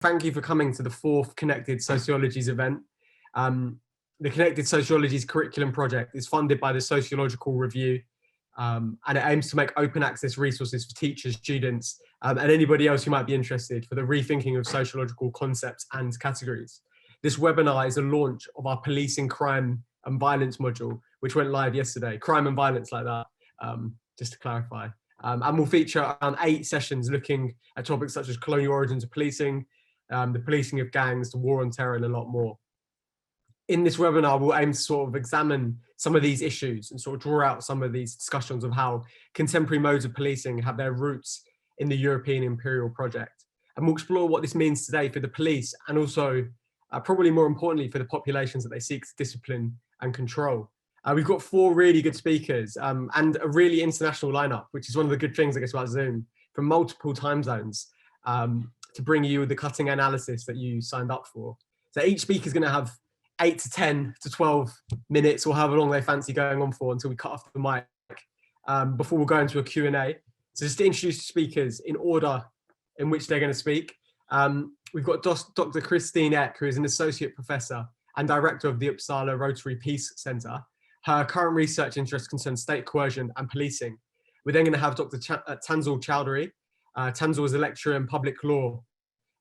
Thank you for coming to the 4th Connected Sociologies event. The Connected Sociologies curriculum project is funded by the Sociological Review, and it aims to make open access resources for teachers, students, and anybody else who might be interested for the rethinking of sociological concepts and categories. This webinar is a launch of our Policing Crime and Violence module, which went live yesterday. Crime and violence like that, just to clarify. And will feature around 8 sessions looking at topics such as colonial origins of policing, the policing of gangs, the war on terror, and a lot more. In this webinar, we'll aim to sort of examine some of these issues and sort of draw out some of these discussions of how contemporary modes of policing have their roots in the European imperial project. And we'll explore what this means today for the police and also, probably more importantly, for the populations that they seek to discipline and control. We've got 4 really good speakers and a really international lineup, which is one of the good things, I guess, about Zoom, from multiple time zones to bring you the cutting analysis that you signed up for. So each speaker is going to have 8 to 10 to 12 minutes or however long they fancy going on for until we cut off the mic before we'll go into a Q&A. So just to introduce the speakers in order in which they're going to speak. We've got Dr. Kristine Eck, who is an associate professor and director of the Uppsala Rotary Peace Centre. Her current research interests concern state coercion and policing. We're then going to have Dr. Tanzil Chowdury. Tanzil is a lecturer in public law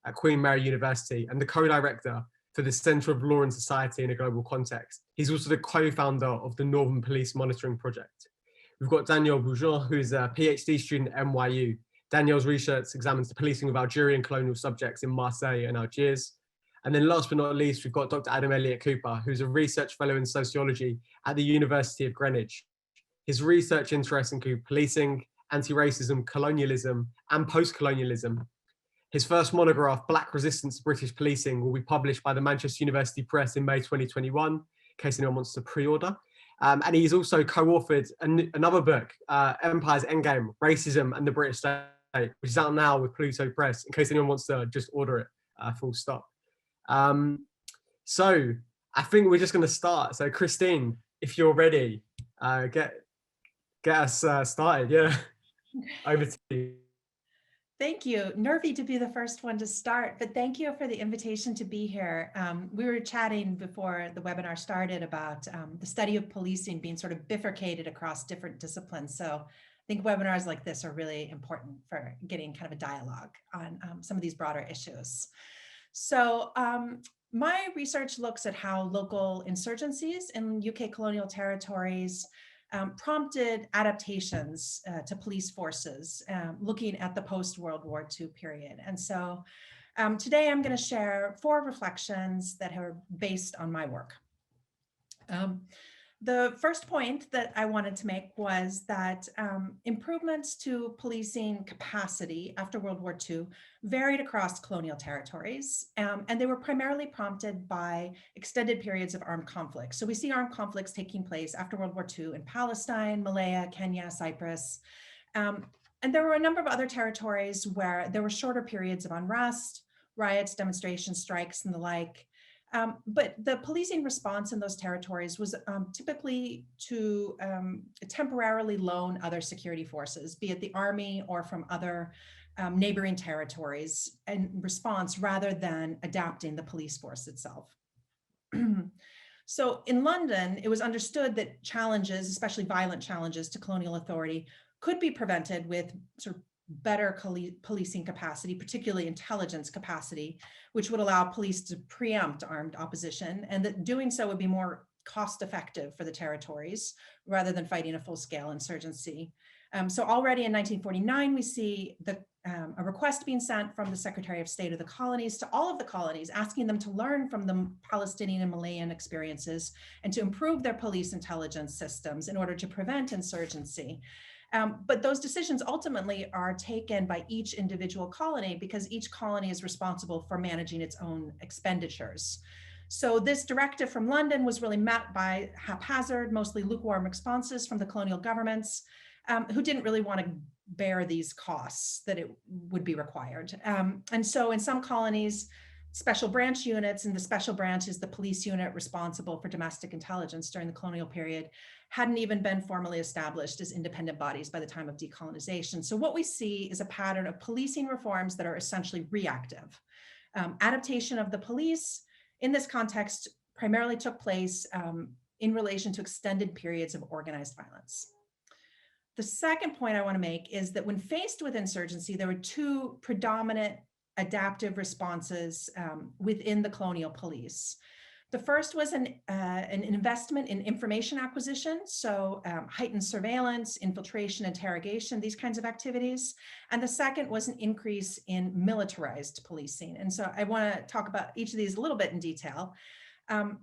at Queen Mary University and the co-director for the Centre of Law and Society in a Global Context. He's also the co-founder of the Northern Police Monitoring Project. We've got Danielle Beaujon, who is a PhD student at NYU. Danielle's research examines the policing of Algerian colonial subjects in Marseille and Algiers. And then last but not least, we've got Dr. Adam Elliot-Cooper, who's a research fellow in sociology at the University of Greenwich. His research interests include policing, anti-racism, colonialism, and post-colonialism. His first monograph, Black Resistance to British Policing, will be published by the Manchester University Press in May 2021, in case anyone wants to pre-order. And he's also co-authored another book, Empire's Endgame, Racism and the British State, which is out now with Pluto Press, in case anyone wants to just order it, full stop. So I think we're just going to start. So Kristine, if you're ready, get us started. Yeah, over to you. Thank you. Nervy to be the first one to start, but thank you for the invitation to be here. We were chatting before the webinar started about the study of policing being sort of bifurcated across different disciplines. So I think webinars like this are really important for getting kind of a dialogue on some of these broader issues. So my research looks at how local insurgencies in UK colonial territories prompted adaptations to police forces, looking at the post-World War II period. And so today I'm going to share 4 reflections that are based on my work. The first point that I wanted to make was that improvements to policing capacity after World War II varied across colonial territories, and they were primarily prompted by extended periods of armed conflict. So we see armed conflicts taking place after World War II in Palestine, Malaya, Kenya, Cyprus. And there were a number of other territories where there were shorter periods of unrest, riots, demonstrations, strikes, and the like. But the policing response in those territories was typically to temporarily loan other security forces, be it the army or from other neighboring territories, in response rather than adapting the police force itself. So in London, it was understood that challenges, especially violent challenges to colonial authority, could be prevented with sort of better policing capacity, particularly intelligence capacity, which would allow police to preempt armed opposition, and that doing so would be more cost effective for the territories rather than fighting a full-scale insurgency. So already in 1949, we see a request being sent from the Secretary of State of the Colonies to all of the colonies, asking them to learn from the Palestinian and Malayan experiences and to improve their police intelligence systems in order to prevent insurgency. But those decisions ultimately are taken by each individual colony because each colony is responsible for managing its own expenditures. So this directive from London was really met by haphazard, mostly lukewarm responses from the colonial governments who didn't really want to bear these costs that it would be required. And so in some colonies, special branch units, and the special branch is the police unit responsible for domestic intelligence during the colonial period, hadn't even been formally established as independent bodies by the time of decolonization. So what we see is a pattern of policing reforms that are essentially reactive. Adaptation of the police in this context primarily took place in relation to extended periods of organized violence. The second point I want to make is that when faced with insurgency, there were two predominant adaptive responses within the colonial police. The first was an investment in information acquisition, so heightened surveillance, infiltration, interrogation, these kinds of activities. And the second was an increase in militarized policing. And so I want to talk about each of these a little bit in detail.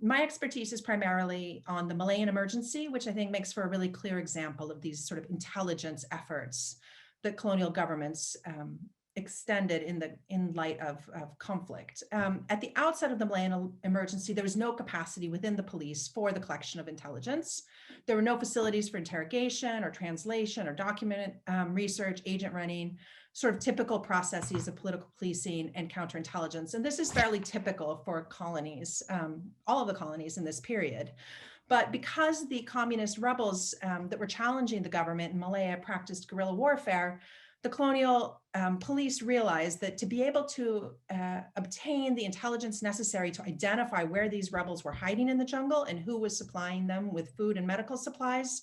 My expertise is primarily on the Malayan Emergency, which I think makes for a really clear example of these sort of intelligence efforts that colonial governments extended in light of conflict. At the outset of the Malayan Emergency, there was no capacity within the police for the collection of intelligence. There were no facilities for interrogation or translation or document research, agent running, sort of typical processes of political policing and counterintelligence. And this is fairly typical for colonies, all of the colonies in this period. But because the communist rebels that were challenging the government in Malaya practiced guerrilla warfare, the colonial police realized that to be able to obtain the intelligence necessary to identify where these rebels were hiding in the jungle and who was supplying them with food and medical supplies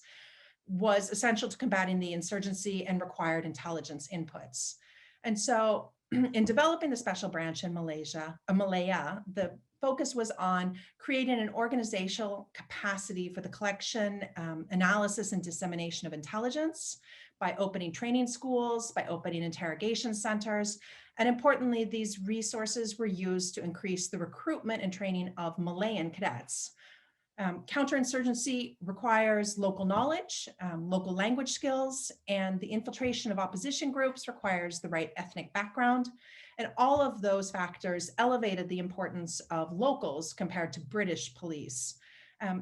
was essential to combating the insurgency and required intelligence inputs. And so in developing the special branch in Malaya, the focus was on creating an organizational capacity for the collection, analysis, and dissemination of intelligence by opening training schools, by opening interrogation centers. And importantly, these resources were used to increase the recruitment and training of Malayan cadets. Counterinsurgency requires local knowledge, local language skills, and the infiltration of opposition groups requires the right ethnic background. And all of those factors elevated the importance of locals compared to British police.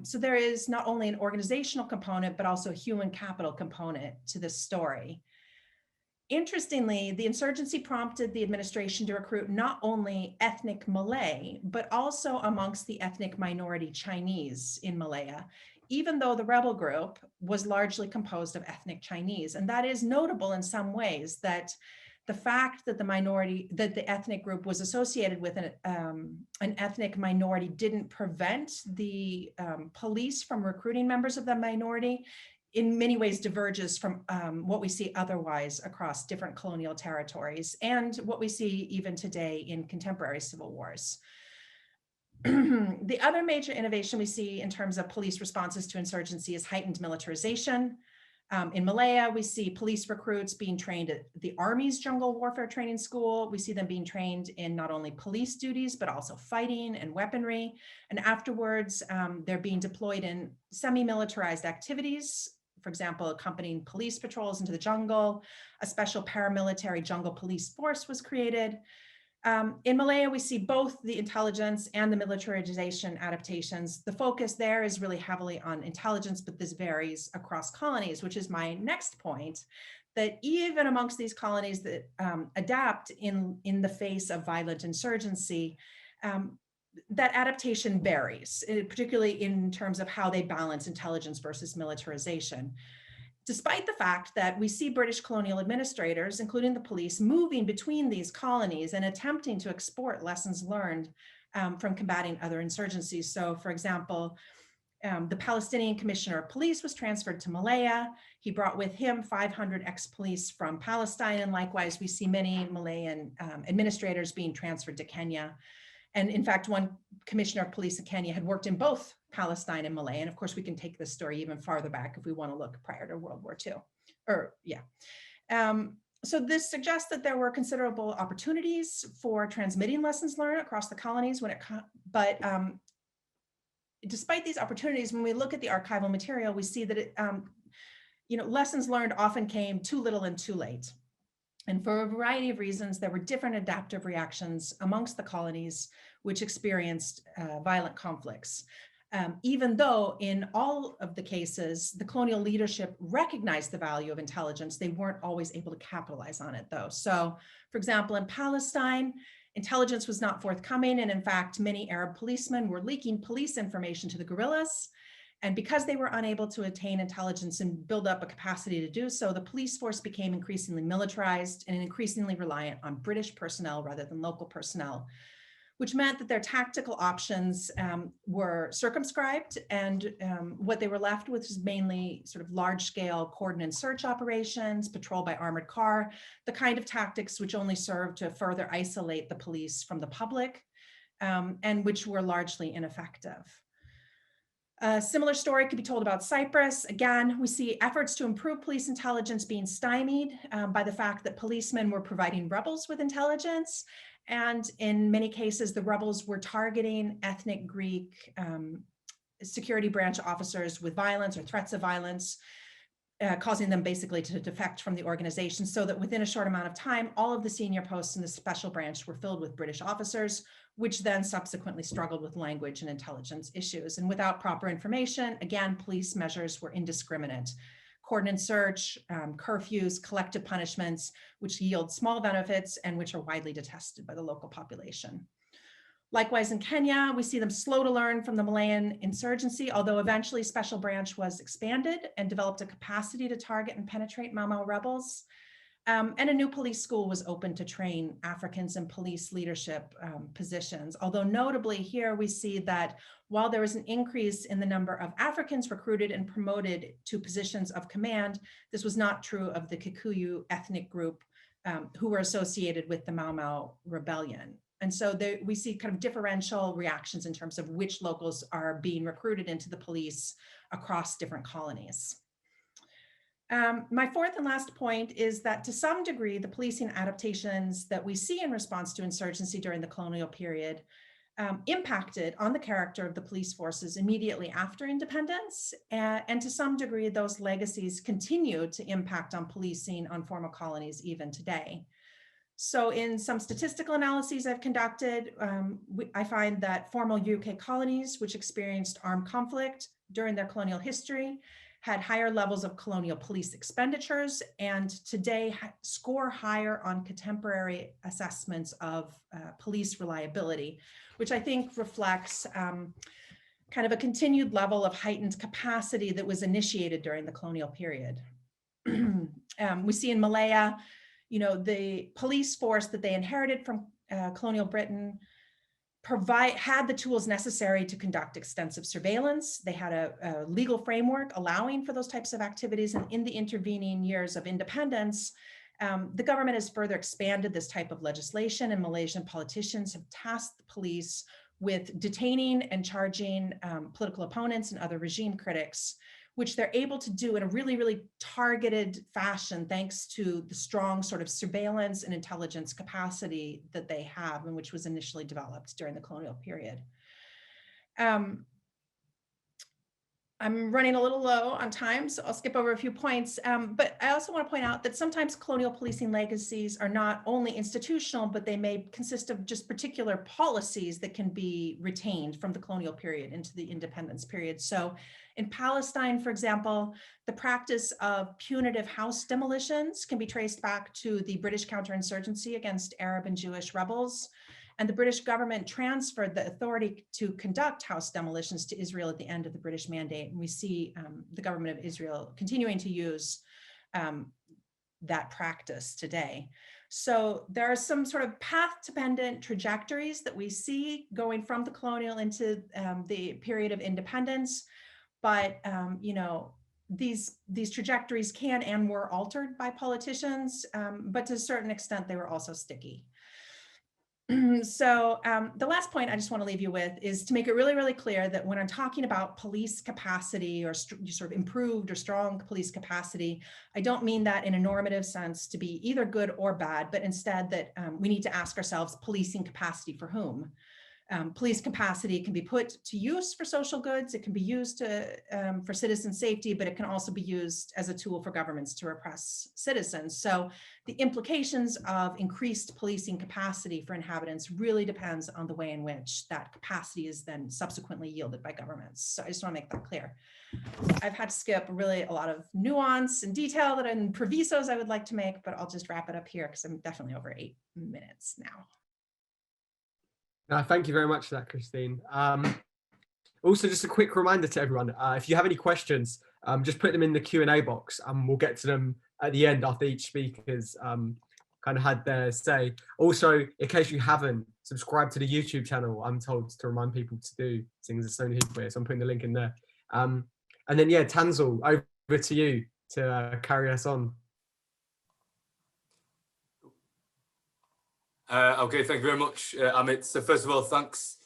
So there is not only an organizational component, but also a human capital component to this story. Interestingly, the insurgency prompted the administration to recruit not only ethnic Malay, but also amongst the ethnic minority Chinese in Malaya, even though the rebel group was largely composed of ethnic Chinese. And that is notable in some ways, that the fact that the ethnic group was associated with an ethnic minority didn't prevent the police from recruiting members of the minority, in many ways diverges from what we see otherwise across different colonial territories and what we see even today in contemporary civil wars. The other major innovation we see in terms of police responses to insurgency is heightened militarization. In Malaya, we see police recruits being trained at the Army's Jungle Warfare Training School. We see them being trained in not only police duties, but also fighting and weaponry. And afterwards, they're being deployed in semi-militarized activities, for example, accompanying police patrols into the jungle. A special paramilitary jungle police force was created. In Malaya, we see both the intelligence and the militarization adaptations. The focus there is really heavily on intelligence, but this varies across colonies, which is my next point, that even amongst these colonies that adapt in the face of violent insurgency, that adaptation varies, particularly in terms of how they balance intelligence versus militarization. Despite the fact that we see British colonial administrators, including the police, moving between these colonies and attempting to export lessons learned from combating other insurgencies. So, for example, the Palestinian Commissioner of Police was transferred to Malaya. He brought with him 500 ex-police from Palestine, and likewise, we see many Malayan administrators being transferred to Kenya. And in fact, one commissioner of police in Kenya had worked in both Palestine and Malaya. And of course, we can take this story even farther back if we want to look prior to World War II. So this suggests that there were considerable opportunities for transmitting lessons learned across the colonies despite these opportunities, when we look at the archival material, we see that lessons learned often came too little and too late. And for a variety of reasons, there were different adaptive reactions amongst the colonies which experienced violent conflicts. Even though in all of the cases, the colonial leadership recognized the value of intelligence, they weren't always able to capitalize on it though. So for example, in Palestine, intelligence was not forthcoming. And in fact, many Arab policemen were leaking police information to the guerrillas. And because they were unable to attain intelligence and build up a capacity to do so, the police force became increasingly militarized and increasingly reliant on British personnel rather than local personnel, which meant that their tactical options were circumscribed, and what they were left with was mainly sort of large-scale cordon and search operations, patrol by armored car, the kind of tactics which only served to further isolate the police from the public, and which were largely ineffective. A similar story could be told about Cyprus. Again, we see efforts to improve police intelligence being stymied by the fact that policemen were providing rebels with intelligence. And in many cases, the rebels were targeting ethnic Greek security branch officers with violence or threats of violence, causing them basically to defect from the organization, so that within a short amount of time, all of the senior posts in the special branch were filled with British officers, which then subsequently struggled with language and intelligence issues. And without proper information, again, police measures were indiscriminate. Cordon and search, curfews, collective punishments, which yield small benefits and which are widely detested by the local population. Likewise, in Kenya, we see them slow to learn from the Malayan insurgency, although eventually Special Branch was expanded and developed a capacity to target and penetrate Mau Mau rebels. And a new police school was opened to train Africans in police leadership positions. Although notably here we see that while there was an increase in the number of Africans recruited and promoted to positions of command, this was not true of the Kikuyu ethnic group who were associated with the Mau Mau rebellion. And so we see kind of differential reactions in terms of which locals are being recruited into the police across different colonies. My fourth and last point is that to some degree, the policing adaptations that we see in response to insurgency during the colonial period impacted on the character of the police forces immediately after independence. And to some degree, those legacies continue to impact on policing on former colonies even today. So in some statistical analyses I've conducted, I find that former UK colonies, which experienced armed conflict during their colonial history, had higher levels of colonial police expenditures, and today score higher on contemporary assessments of police reliability, which I think reflects kind of a continued level of heightened capacity that was initiated during the colonial period. We see in Malaya, the police force that they inherited from colonial Britain had the tools necessary to conduct extensive surveillance. They had a legal framework allowing for those types of activities. And in the intervening years of independence, the government has further expanded this type of legislation, and Malaysian politicians have tasked the police with detaining and charging political opponents and other regime critics, which they're able to do in a really, really targeted fashion, thanks to the strong sort of surveillance and intelligence capacity that they have, and which was initially developed during the colonial period. I'm running a little low on time, so I'll skip over a few points. But I also want to point out that sometimes colonial policing legacies are not only institutional, but they may consist of just particular policies that can be retained from the colonial period into the independence period. So in Palestine, for example, the practice of punitive house demolitions can be traced back to the British counter-insurgency against Arab and Jewish rebels. And the British government transferred the authority to conduct house demolitions to Israel at the end of the British mandate. And we see the government of Israel continuing to use that practice today. So there are some sort of path-dependent trajectories that we see going from the colonial into the period of independence. But these trajectories can and were altered by politicians, but to a certain extent, they were also sticky. So the last point I just want to leave you with is to make it really, really clear that when I'm talking about police capacity or sort of improved or strong police capacity, I don't mean that in a normative sense to be either good or bad, but instead that we need to ask ourselves, policing capacity for whom? Police capacity can be put to use for social goods. It can be used for citizen safety, but it can also be used as a tool for governments to repress citizens. So the implications of increased policing capacity for inhabitants really depends on the way in which that capacity is then subsequently yielded by governments. So I just want to make that clear. I've had to skip really a lot of nuance and detail that in provisos I would like to make, but I'll just wrap it up here because I'm definitely over 8 minutes now. Thank you very much for that, Kristine. Also, just a quick reminder to everyone, if you have any questions, just put them in the Q&A box and we'll get to them at the end after each speaker's kind of had their say. Also, in case you haven't, subscribe to the YouTube channel. I'm told to remind people to do things as soon as people here, so I'm putting the link in there. And then, yeah, Tanzil, over to you to carry us on. Okay, thank you very much, Amit. So first of all, thanks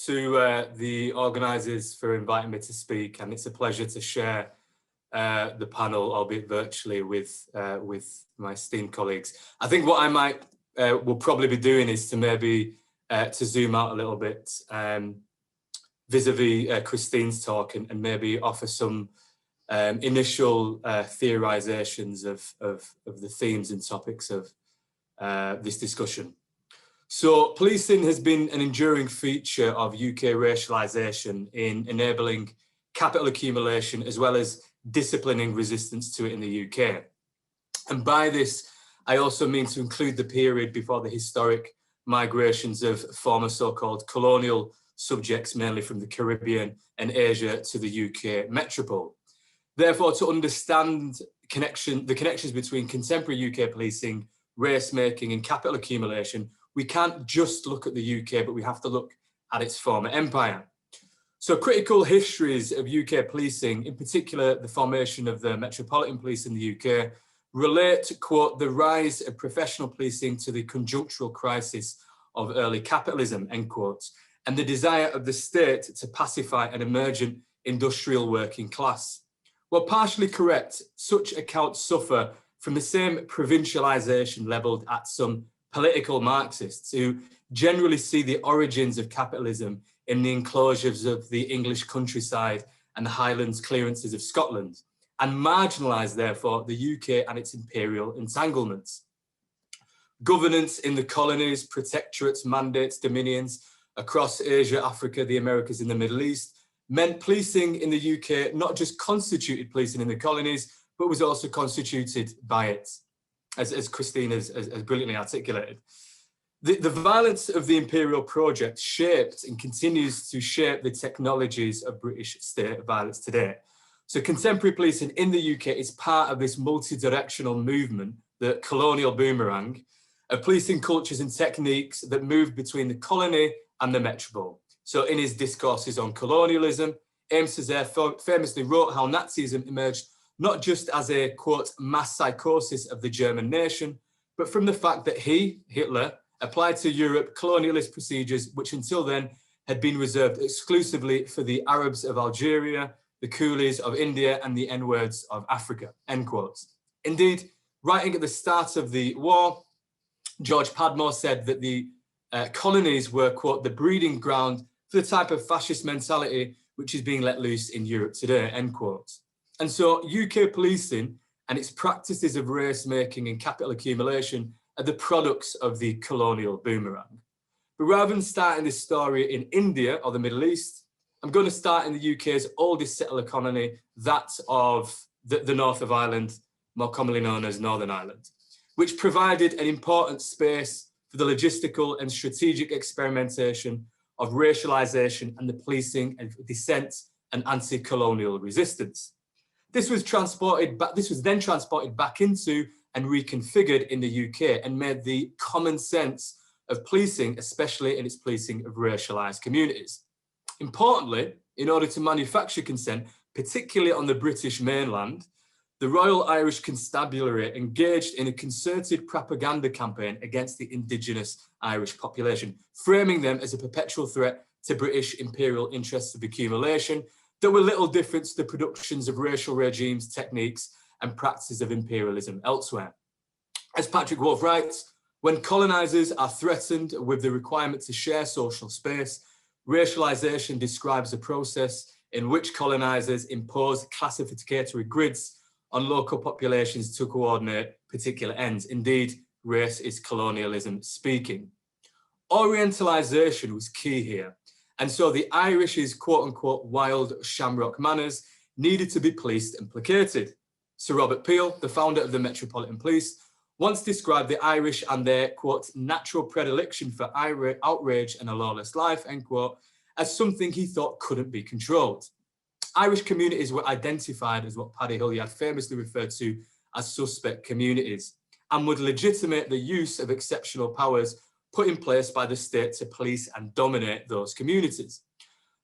to the organisers for inviting me to speak, and it's a pleasure to share the panel, albeit virtually, with my esteemed colleagues. I think what I might will probably be doing is to maybe to zoom out a little bit vis-a-vis Kristine's talk, and maybe offer some initial theorizations of the themes and topics of this discussion. So policing has been an enduring feature of UK racialisation in enabling capital accumulation as well as disciplining resistance to it in the UK. And by this, I also mean to include the period before the historic migrations of former so-called colonial subjects, mainly from the Caribbean and Asia, to the UK metropole. Therefore, to understand the connections between contemporary UK policing, race making and capital accumulation, we can't just look at the UK, but we have to look at its former empire. So critical histories of UK policing, in particular the formation of the Metropolitan Police in the UK, relate to, quote, the rise of professional policing to the conjunctural crisis of early capitalism, end quote, and the desire of the state to pacify an emergent industrial working class. While partially correct, such accounts suffer from the same provincialisation levelled at some political Marxists who generally see the origins of capitalism in the enclosures of the English countryside and the Highlands clearances of Scotland, and marginalise, therefore, the UK and its imperial entanglements. Governance in the colonies, protectorates, mandates, dominions across Asia, Africa, the Americas and the Middle East meant policing in the UK not just constituted policing in the colonies, but was also constituted by it, as Kristine has brilliantly articulated. The violence of the imperial project shaped and continues to shape the technologies of British state violence today. So contemporary policing in the UK is part of this multi-directional movement, the colonial boomerang, of policing cultures and techniques that moved between the colony and the metropole. So in his discourses on colonialism, Aimé Césaire famously wrote how Nazism emerged not just as a, quote, mass psychosis of the German nation, but from the fact that he, Hitler, applied to Europe colonialist procedures which until then had been reserved exclusively for the Arabs of Algeria, the coolies of India and the N-words of Africa, end quotes. Indeed, writing at the start of the war, George Padmore said that the colonies were, quote, the breeding ground for the type of fascist mentality which is being let loose in Europe today, end quote. And so UK policing and its practices of race making and capital accumulation are the products of the colonial boomerang. But rather than starting this story in India or the Middle East, I'm going to start in the UK's oldest settled colony, that of the north of Ireland, more commonly known as Northern Ireland, which provided an important space for the logistical and strategic experimentation of racialisation and the policing of dissent and anti-colonial resistance. This was then transported back into and reconfigured in the UK and made the common sense of policing, especially in its policing of racialised communities. Importantly, in order to manufacture consent, particularly on the British mainland, the Royal Irish Constabulary engaged in a concerted propaganda campaign against the indigenous Irish population, framing them as a perpetual threat to British imperial interests of accumulation that were little different to the productions of racial regimes, techniques, and practices of imperialism elsewhere. As Patrick Wolf writes, when colonisers are threatened with the requirement to share social space, racialisation describes a process in which colonisers impose classificatory grids on local populations to coordinate particular ends. Indeed, race is colonialism speaking. Orientalisation was key here. And so the Irish's quote-unquote wild shamrock manners needed to be policed and placated. Sir Robert Peel, the founder of the Metropolitan Police, once described the Irish and their, quote, natural predilection for outrage and a lawless life, end quote, as something he thought couldn't be controlled. Irish communities were identified as what Paddy Hilliard famously referred to as suspect communities, and would legitimate the use of exceptional powers put in place by the state to police and dominate those communities.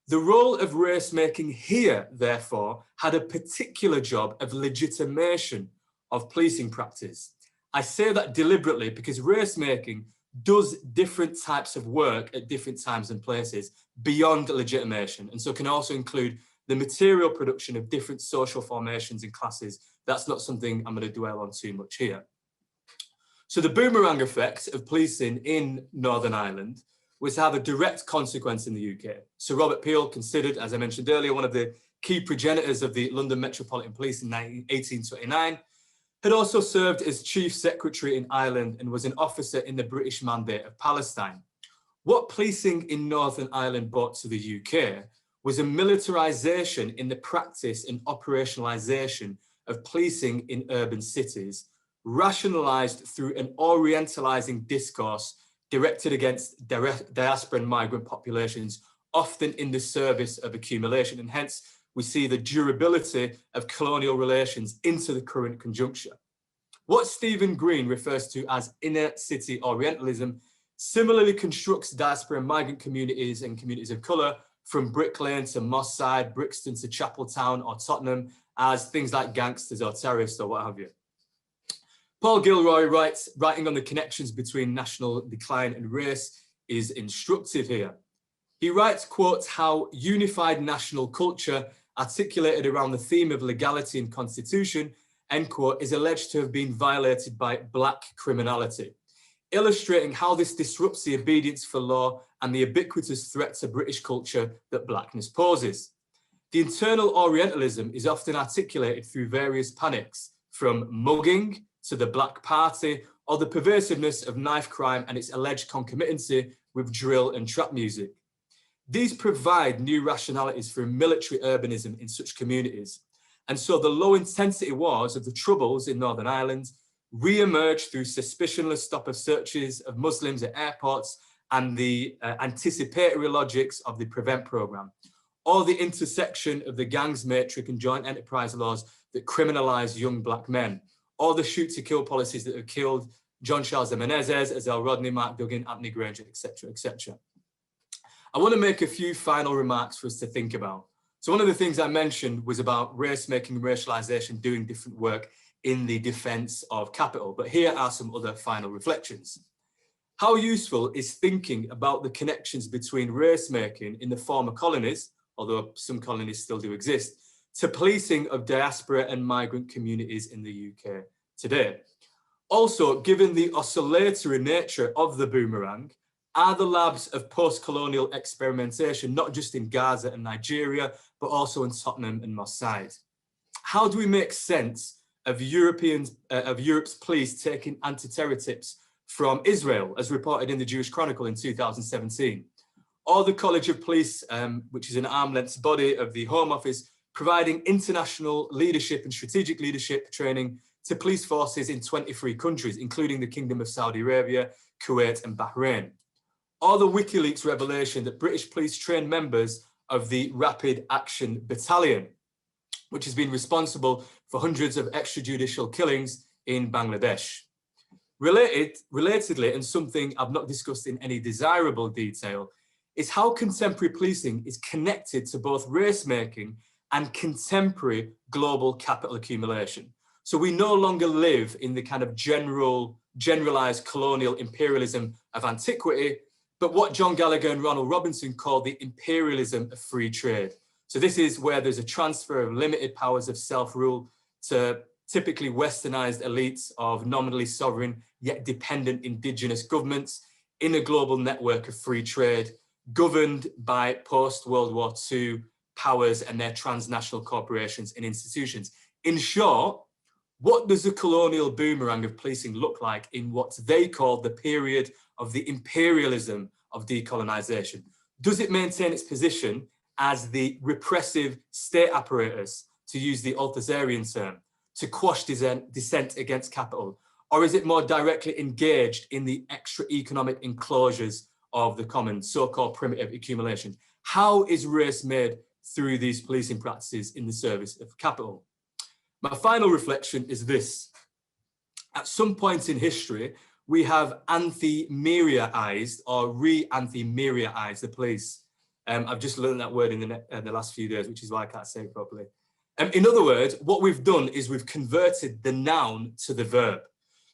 The role of race-making here, therefore, had a particular job of legitimation of policing practice. I say that deliberately because race-making does different types of work at different times and places beyond legitimation, and so can also include the material production of different social formations and classes. That's not something I'm going to dwell on too much here. So the boomerang effect of policing in Northern Ireland was to have a direct consequence in the UK. Sir Robert Peel, considered, as I mentioned earlier, one of the key progenitors of the London Metropolitan Police in 1829, had also served as Chief Secretary in Ireland and was an officer in the British Mandate of Palestine. What policing in Northern Ireland brought to the UK was a militarization in the practice and operationalization of policing in urban cities, rationalized through an orientalizing discourse directed against diaspora and migrant populations, often in the service of accumulation. And hence, we see the durability of colonial relations into the current conjuncture. What Stephen Green refers to as inner city Orientalism similarly constructs diaspora and migrant communities and communities of colour from Brick Lane to Moss Side, Brixton to Chapeltown or Tottenham as things like gangsters or terrorists or what have you. Paul Gilroy writes, writing on the connections between national decline and race is instructive here. He writes, quote, how unified national culture articulated around the theme of legality and constitution, end quote, is alleged to have been violated by black criminality, illustrating how this disrupts the obedience for law and the ubiquitous threat to British culture that blackness poses. The internal Orientalism is often articulated through various panics, from mugging to the Black Party, or the pervasiveness of knife crime and its alleged concomitancy with drill and trap music. These provide new rationalities for military urbanism in such communities. And so the low intensity wars of the Troubles in Northern Ireland re-emerged through suspicionless stop of searches of Muslims at airports and the anticipatory logics of the Prevent programme, or the intersection of the gangs matrix and joint enterprise laws that criminalise young black men, or the shoot-to-kill policies that have killed John Charles de Menezes, Azelle Rodney, Mark Duggan, Anthony Granger, etc., etc. I want to make a few final remarks for us to think about. So one of the things I mentioned was about race-making and racialisation doing different work in the defence of capital, but here are some other final reflections. How useful is thinking about the connections between race-making in the former colonies, although some colonies still do exist, to policing of diaspora and migrant communities in the UK today? Also, given the oscillatory nature of the boomerang, are the labs of post-colonial experimentation, not just in Gaza and Nigeria, but also in Tottenham and Moss Side? How do we make sense of Europe's police taking anti-terror tips from Israel, as reported in the Jewish Chronicle in 2017? Or the College of Police, which is an arm's-length body of the Home Office, providing international leadership and strategic leadership training to police forces in 23 countries, including the Kingdom of Saudi Arabia, Kuwait and Bahrain. Or the WikiLeaks revelation that British police train members of the Rapid Action Battalion, which has been responsible for hundreds of extrajudicial killings in Bangladesh. Relatedly, and something I've not discussed in any desirable detail, is how contemporary policing is connected to both race-making and contemporary global capital accumulation. So we no longer live in the kind of generalized colonial imperialism of antiquity, but what John Gallagher and Ronald Robinson called the imperialism of free trade. So this is where there's a transfer of limited powers of self-rule to typically westernized elites of nominally sovereign yet dependent indigenous governments in a global network of free trade, governed by post-World War II powers and their transnational corporations and institutions. In short, what does the colonial boomerang of policing look like in what they call the period of the imperialism of decolonization? Does it maintain its position as the repressive state apparatus, to use the Althusserian term, to quash dissent against capital? Or is it more directly engaged in the extra economic enclosures of the common, so-called primitive accumulation. How is race made through these policing practices in the service of capital? My final reflection is this. At some point in history, we have anti-Meriaized or re-anti-Meriaized the police. I've just learned that word in the last few days, which is why I can't say it properly. In other words, what we've done is we've converted the noun to the verb.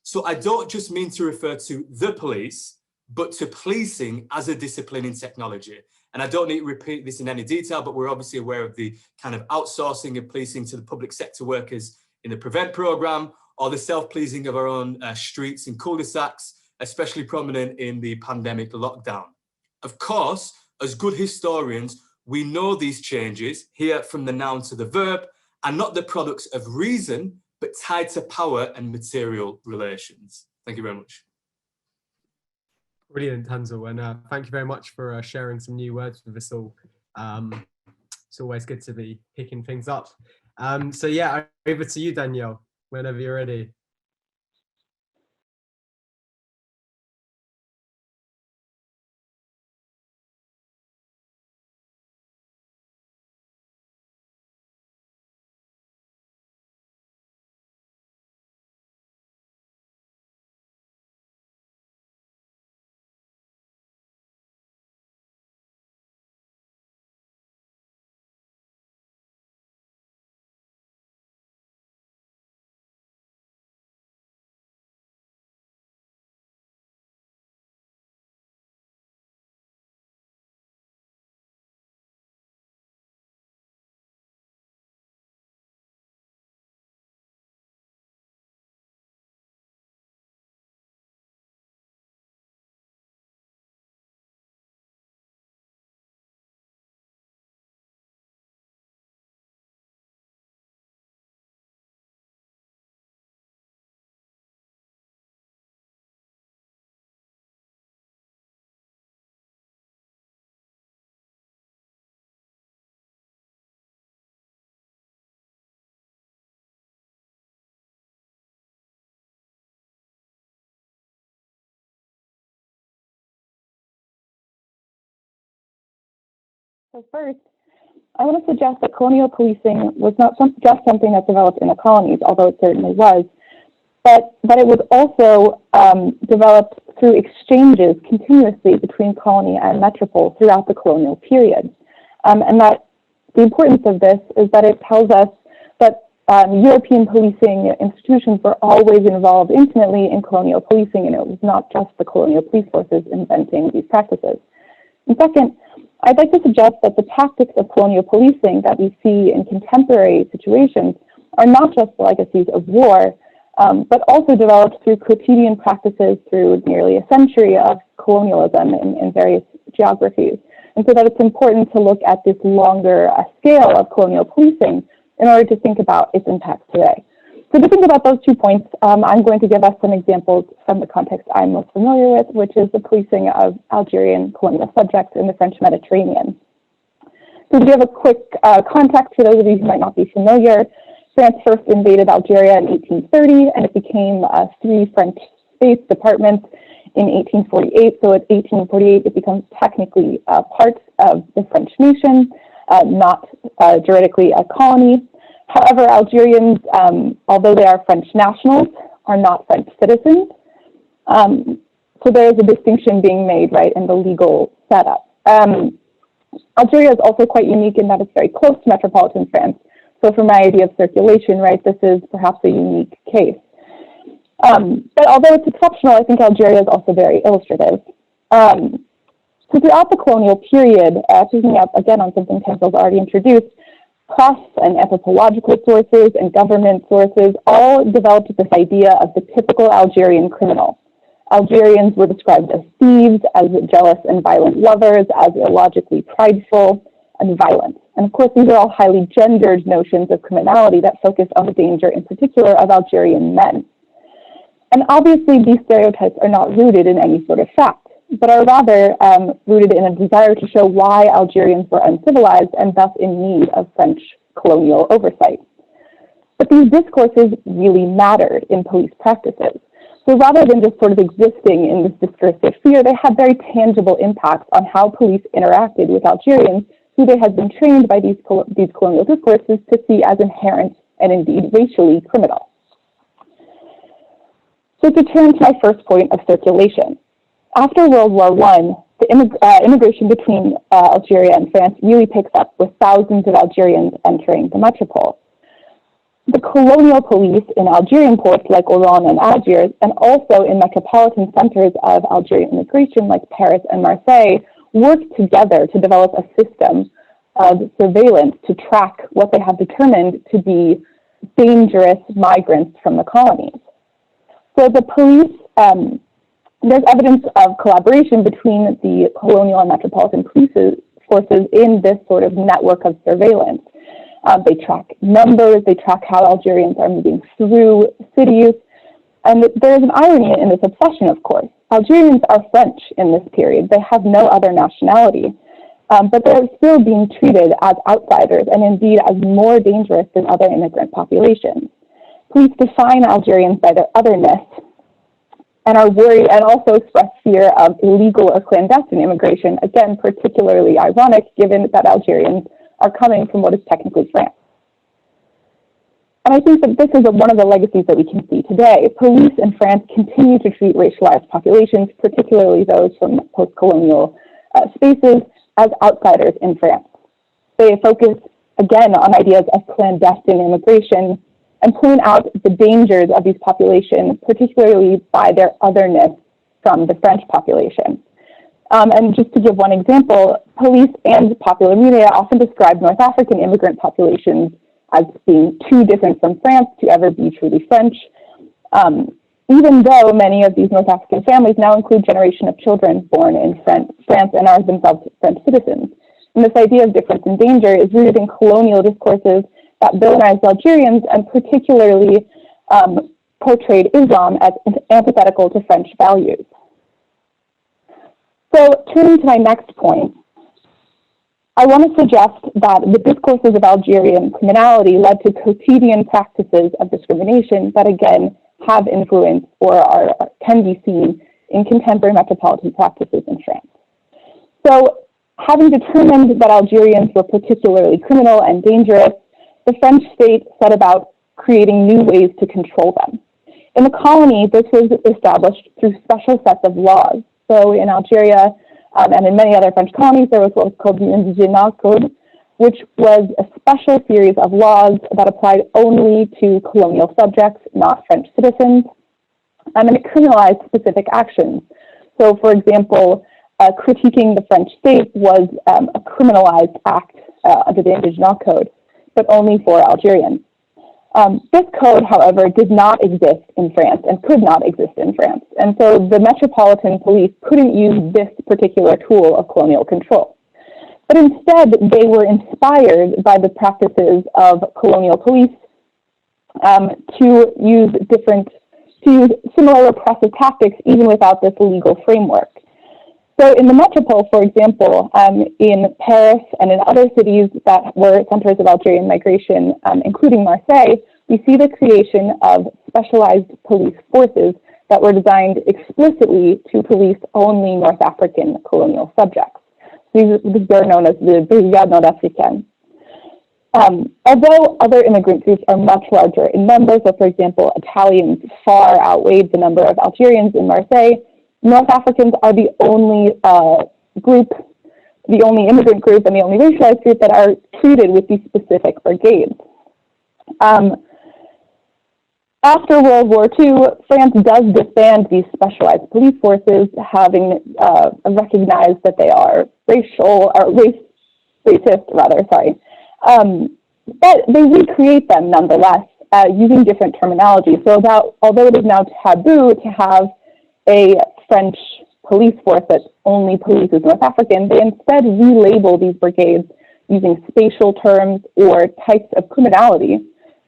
So I don't just mean to refer to the police, but to policing as a discipline in technology. And I don't need to repeat this in any detail, but we're obviously aware of the kind of outsourcing of policing to the public sector workers in the PREVENT programme, or the self-policing of our own streets and cul-de-sacs, especially prominent in the pandemic lockdown. Of course, as good historians, we know these changes here from the noun to the verb are not the products of reason, but tied to power and material relations. Thank you very much. Brilliant, Tanzil, and thank you very much for sharing some new words with us all. It's always good to be picking things up. So yeah, over to you, Danielle, whenever you're ready. So first, I want to suggest that colonial policing was not just something that developed in the colonies, although it certainly was, but it was also developed through exchanges continuously between colony and metropole throughout the colonial period. And that the importance of this is that it tells us that European policing institutions were always involved intimately in colonial policing, and it was not just the colonial police forces inventing these practices. And second, I'd like to suggest that the tactics of colonial policing that we see in contemporary situations are not just the legacies of war, but also developed through quotidian practices through nearly a century of colonialism in various geographies. And so that it's important to look at this longer scale of colonial policing in order to think about its impact today. So to think about those 2 points, I'm going to give us some examples from the context I'm most familiar with, which is the policing of Algerian colonial subjects in the French Mediterranean. So to give a quick context for those of you who might not be familiar, France first invaded Algeria in 1830, and it became 3 French states, departments in 1848. So at 1848, it becomes technically part of the French nation, not juridically a colony. However, Algerians, although they are French nationals, are not French citizens. So there is a distinction being made, right, in the legal setup. Algeria is also quite unique in that it's very close to metropolitan France. So for my idea of circulation, right, this is perhaps a unique case. But although it's exceptional, I think Algeria is also very illustrative. So throughout the colonial period, picking up again on something Tanzil's already introduced, press and anthropological sources and government sources all developed this idea of the typical Algerian criminal. Algerians were described as thieves, as jealous and violent lovers, as illogically prideful and violent. And of course, these are all highly gendered notions of criminality that focus on the danger in particular of Algerian men. And obviously, these stereotypes are not rooted in any sort of fact, but are rather rooted in a desire to show why Algerians were uncivilized and thus in need of French colonial oversight. But these discourses really mattered in police practices. So rather than just sort of existing in this discursive sphere, they had very tangible impacts on how police interacted with Algerians who they had been trained by these colonial discourses to see as inherent and indeed racially criminal. So to turn to my first point of circulation. After World War I, the immigration between Algeria and France really picks up with thousands of Algerians entering the metropole. The colonial police in Algerian ports like Oran and Algiers, and also in metropolitan centers of Algerian immigration like Paris and Marseille, worked together to develop a system of surveillance to track what they have determined to be dangerous migrants from the colonies. So the police, there's evidence of collaboration between the colonial and metropolitan police forces in this sort of network of surveillance. They track numbers, they track how Algerians are moving through cities, and there's an irony in this obsession, of course. Algerians are French in this period. They have no other nationality, but they're still being treated as outsiders and indeed as more dangerous than other immigrant populations. Police define Algerians by their otherness and are worried and also express fear of illegal or clandestine immigration, again, particularly ironic given that Algerians are coming from what is technically France. And I think that this is one of the legacies that we can see today. Police in France continue to treat racialized populations, particularly those from post-colonial spaces, as outsiders in France. They focus, again, on ideas of clandestine immigration and point out the dangers of these populations, particularly by their otherness from the French population. And just to give one example, police and popular media often describe North African immigrant populations as being too different from France to ever be truly French, even though many of these North African families now include generation of children born in France and are themselves French citizens. And this idea of difference and danger is rooted in colonial discourses that villainized Algerians and particularly portrayed Islam as antithetical to French values. So turning to my next point, I want to suggest that the discourses of Algerian criminality led to quotidian practices of discrimination that again have influence or can be seen in contemporary metropolitan practices in France. So having determined that Algerians were particularly criminal and dangerous, the French state set about creating new ways to control them. In the colony, this was established through special sets of laws. So in Algeria and in many other French colonies, there was what was called the Indigenous Code, which was a special series of laws that applied only to colonial subjects, not French citizens, and it criminalized specific actions. So, for example, critiquing the French state was a criminalized act under the Indigenous Code, but only for Algerians. This code, however, did not exist in France and could not exist in France. And so the metropolitan police couldn't use this particular tool of colonial control. But instead, they were inspired by the practices of colonial police to use similar repressive tactics even without this legal framework. So in the metropole, for example, in Paris and in other cities that were centers of Algerian migration, including Marseille, we see the creation of specialized police forces that were designed explicitly to police only North African colonial subjects. These are known as the Brigade Nord-Africaine. Although other immigrant groups are much larger in numbers, so for example, Italians far outweighed the number of Algerians in Marseille, North Africans are the only the only immigrant group and the only racialized group that are treated with these specific brigades. After World War II, France does disband these specialized police forces, having recognized that they are racist, but they recreate them nonetheless using different terminology. So although it is now taboo to have a French police force that only polices North African, they instead relabel these brigades using spatial terms or types of criminality.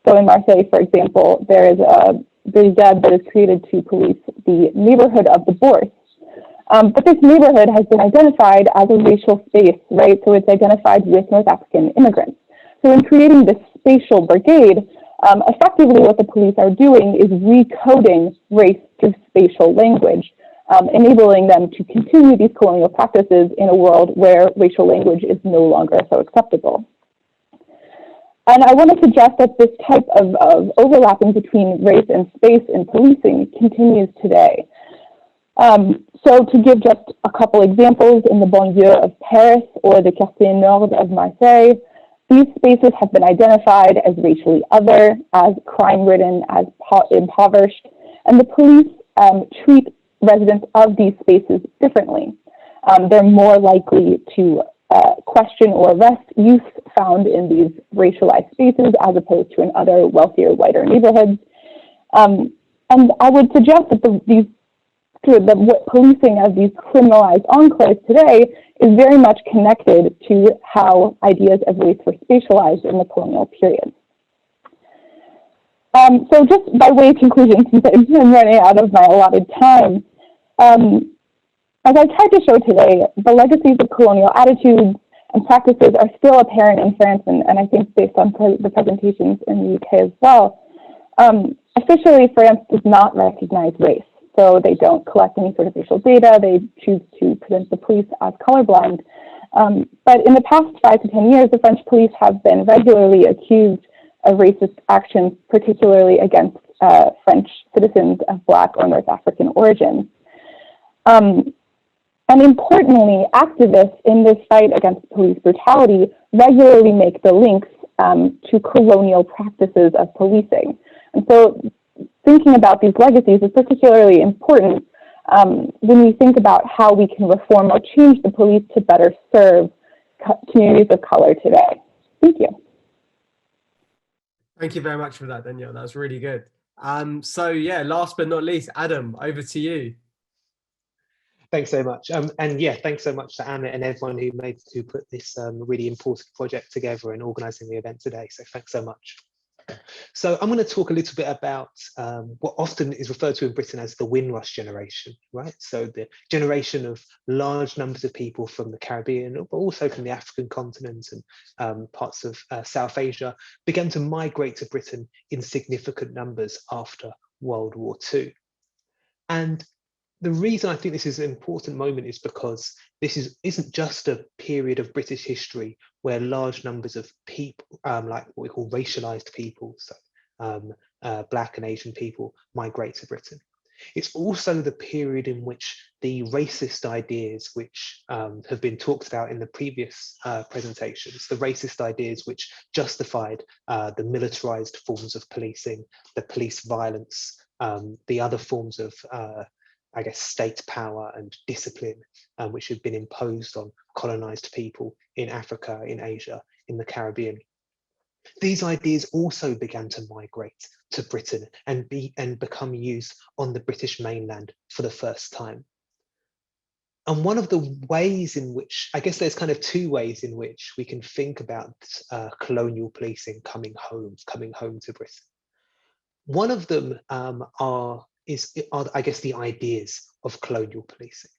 So in Marseille, for example, there is a brigade that is created to police the neighborhood of the Bourse. But this neighborhood has been identified as a racial space, right? So it's identified with North African immigrants. So in creating this spatial brigade, effectively what the police are doing is recoding race through spatial language, enabling them to continue these colonial practices in a world where racial language is no longer so acceptable. And I want to suggest that this type of overlapping between race and space in policing continues today. So to give just a couple examples, in the banlieue of Paris or the Quartier Nord of Marseille, these spaces have been identified as racially other, as crime-ridden, as impoverished, and the police treat residents of these spaces differently. They're more likely to question or arrest youth found in these racialized spaces as opposed to in other wealthier, whiter neighborhoods. And I would suggest that the policing of these criminalized enclaves today is very much connected to how ideas of race were spatialized in the colonial period. So just by way of conclusion, since I'm running out of my allotted time, as I tried to show today, the legacies of colonial attitudes and practices are still apparent in France, and I think based on the presentations in the UK as well. Officially, France does not recognize race, so they don't collect any sort of racial data. They choose to present the police as colorblind. But in the past 5 to 10 years, the French police have been regularly accused of racist actions, particularly against French citizens of Black or North African origin. And importantly, activists in this fight against police brutality regularly make the links to colonial practices of policing. And so thinking about these legacies is particularly important when we think about how we can reform or change the police to better serve communities of color today. Thank you. Thank you very much for that, Danielle. That was really good. So yeah, last but not least, Adam, over to you. Thanks so much. And yeah, thanks so much to Anna and everyone who put this really important project together and organising the event today. So thanks so much. So I'm going to talk a little bit about what often is referred to in Britain as the Windrush generation, right? So the generation of large numbers of people from the Caribbean, but also from the African continent and parts of South Asia, began to migrate to Britain in significant numbers after World War II. And the reason I think this is an important moment is because this isn't just a period of British history where large numbers of people, like what we call racialized people, so Black and Asian people, migrate to Britain. It's also the period in which the racist ideas which have been talked about in the previous presentations, the racist ideas which justified the militarized forms of policing, the police violence, the other forms of I guess, state power and discipline, which have been imposed on colonized people in Africa, in Asia, in the Caribbean. These ideas also began to migrate to Britain and become used on the British mainland for the first time. And one of the ways in which, I guess there's kind of two ways in which we can think about colonial policing coming home to Britain. One of them are I guess the ideas of colonial policing.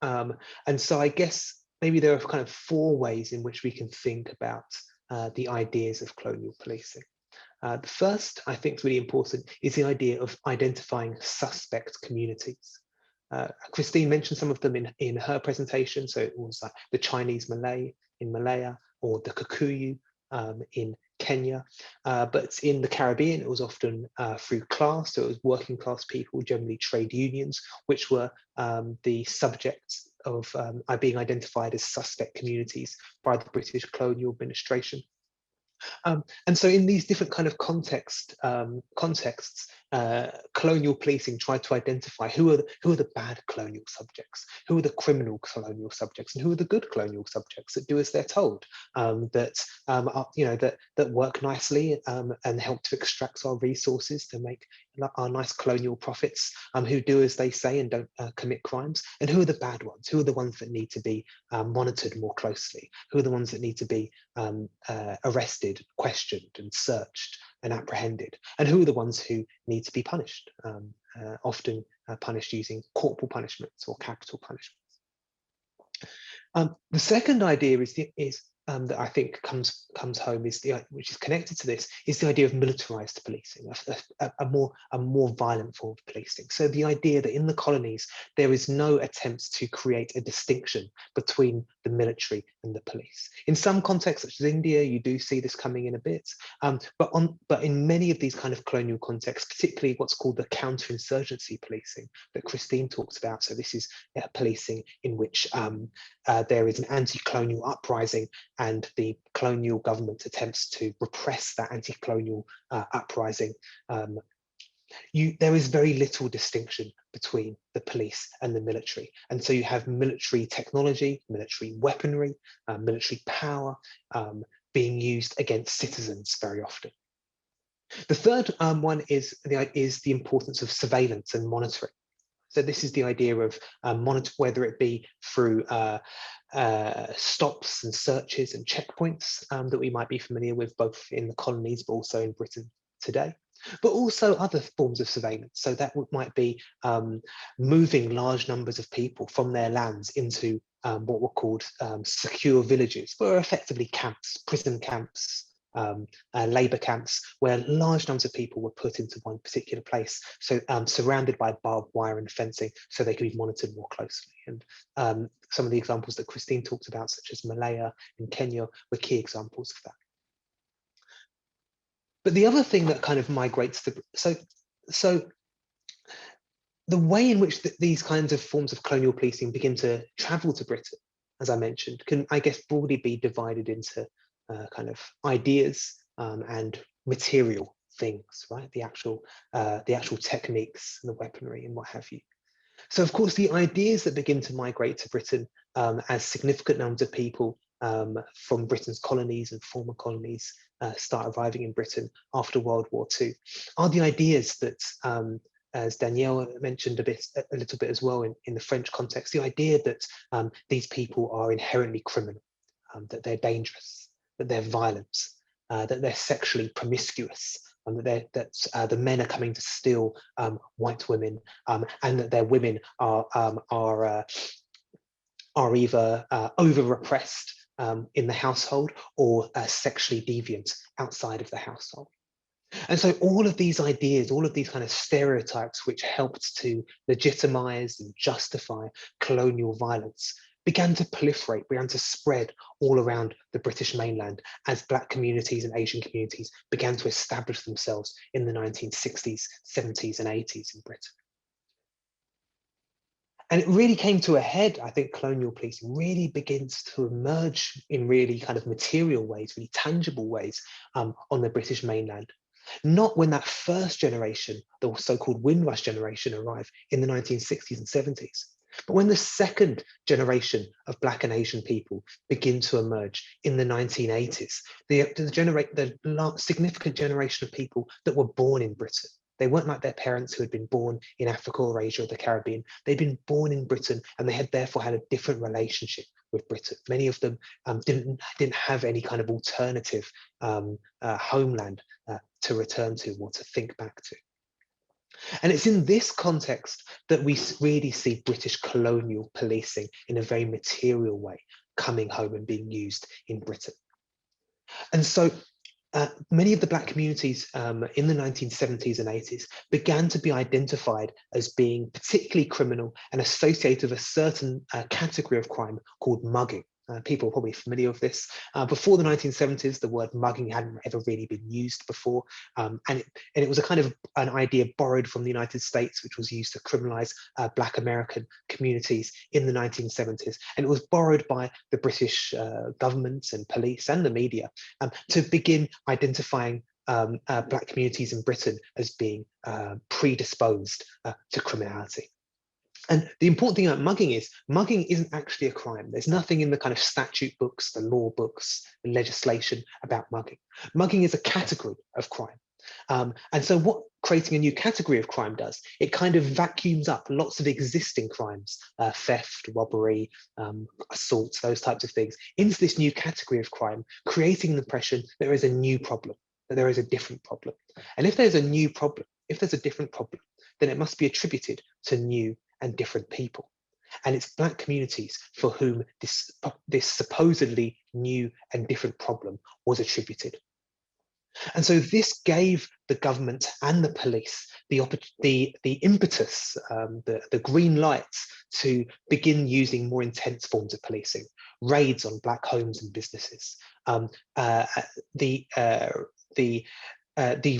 And so I guess maybe there are kind of 4 ways in which we can think about the ideas of colonial policing. The first, I think is really important, is the idea of identifying suspect communities. Kristine mentioned some of them in her presentation. So it was like the Chinese Malay in Malaya, or the Kikuyu in Kenya, but in the Caribbean, it was often through class. So it was working class people, generally trade unions, which were the subjects of being identified as suspect communities by the British colonial administration. And so in these different kind of contexts, colonial policing tried to identify who are the bad colonial subjects, who are the criminal colonial subjects, and who are the good colonial subjects that do as they're told, that work nicely and help to extract our resources to make our nice colonial profits, who do as they say and don't commit crimes, and who are the bad ones, who are the ones that need to be monitored more closely, who are the ones that need to be arrested, questioned and searched and apprehended, and who are the ones who need to be punished, often punished using corporal punishments or capital punishments. The second idea is that I think comes home is which is connected to this, is the idea of militarized policing, a more violent form of policing. So the idea that in the colonies there is no attempt to create a distinction between the military and the police. In some contexts, such as India, you do see this coming in a bit, but in many of these kind of colonial contexts, particularly what's called the counter-insurgency policing that Kristine talks about. So this is policing in which there is an anti-colonial uprising, and the colonial government attempts to repress that anti-colonial uprising. There is very little distinction between the police and the military. And so you have military technology, military weaponry, military power being used against citizens very often. The third one is the importance of surveillance and monitoring. So this is the idea of whether it be through stops and searches and checkpoints that we might be familiar with both in the colonies but also in Britain today, but also other forms of surveillance. So that might be moving large numbers of people from their lands into what were called secure villages, but are effectively camps, prison camps, labour camps, where large numbers of people were put into one particular place, so surrounded by barbed wire and fencing, so they could be monitored more closely. And some of the examples that Kristine talked about, such as Malaya in Kenya, were key examples of that. But the other thing that kind of migrates to, so the way in which these kinds of forms of colonial policing begin to travel to Britain, as I mentioned, can, I guess, broadly be divided into kind of ideas and material things, right? The actual techniques and the weaponry and what have you. So, of course, the ideas that begin to migrate to Britain as significant numbers of people from Britain's colonies and former colonies start arriving in Britain after World War II are the ideas that, as Danielle mentioned a little bit as well in the French context, the idea that these people are inherently criminal, that they're dangerous, that they're violent, that they're sexually promiscuous, and that the men are coming to steal white women, and that their women are either over-repressed in the household or sexually deviant outside of the household. And so all of these ideas, all of these kind of stereotypes which helped to legitimize and justify colonial violence began to proliferate, began to spread all around the British mainland as Black communities and Asian communities began to establish themselves in the 1960s, 70s and 80s in Britain. And it really came to a head, I think colonial policing really begins to emerge in really kind of material ways, really tangible ways on the British mainland. Not when that first generation, the so-called Windrush generation, arrived in the 1960s and 70s, but when the second generation of Black and Asian people begin to emerge in the 1980s, the significant generation of people that were born in Britain. They weren't like their parents who had been born in Africa or Asia or the Caribbean. They'd been born in Britain, and they had therefore had a different relationship with Britain. Many of them didn't have any kind of alternative homeland to return to or to think back to. And it's in this context that we really see British colonial policing in a very material way coming home and being used in Britain. And so many of the Black communities in the 1970s and 80s began to be identified as being particularly criminal and associated with a certain category of crime called mugging. People are probably familiar with this. Before the 1970s, the word mugging hadn't ever really been used before. And it was a kind of an idea borrowed from the United States, which was used to criminalize Black American communities in the 1970s. And it was borrowed by the British government and police and the media to begin identifying Black communities in Britain as being predisposed to criminality. And the important thing about mugging isn't actually a crime. There's nothing in the kind of statute books, the law books, the legislation about mugging. Mugging is a category of crime. And so what creating a new category of crime does, it kind of vacuums up lots of existing crimes, theft, robbery, assaults, those types of things, into this new category of crime, creating the impression that there is a new problem, that there is a different problem. And if there's a new problem, if there's a different problem, then it must be attributed to new and different people. And it's Black communities for whom this supposedly new and different problem was attributed. And so this gave the government and the police the impetus, the green lights to begin using more intense forms of policing, raids on Black homes and businesses, the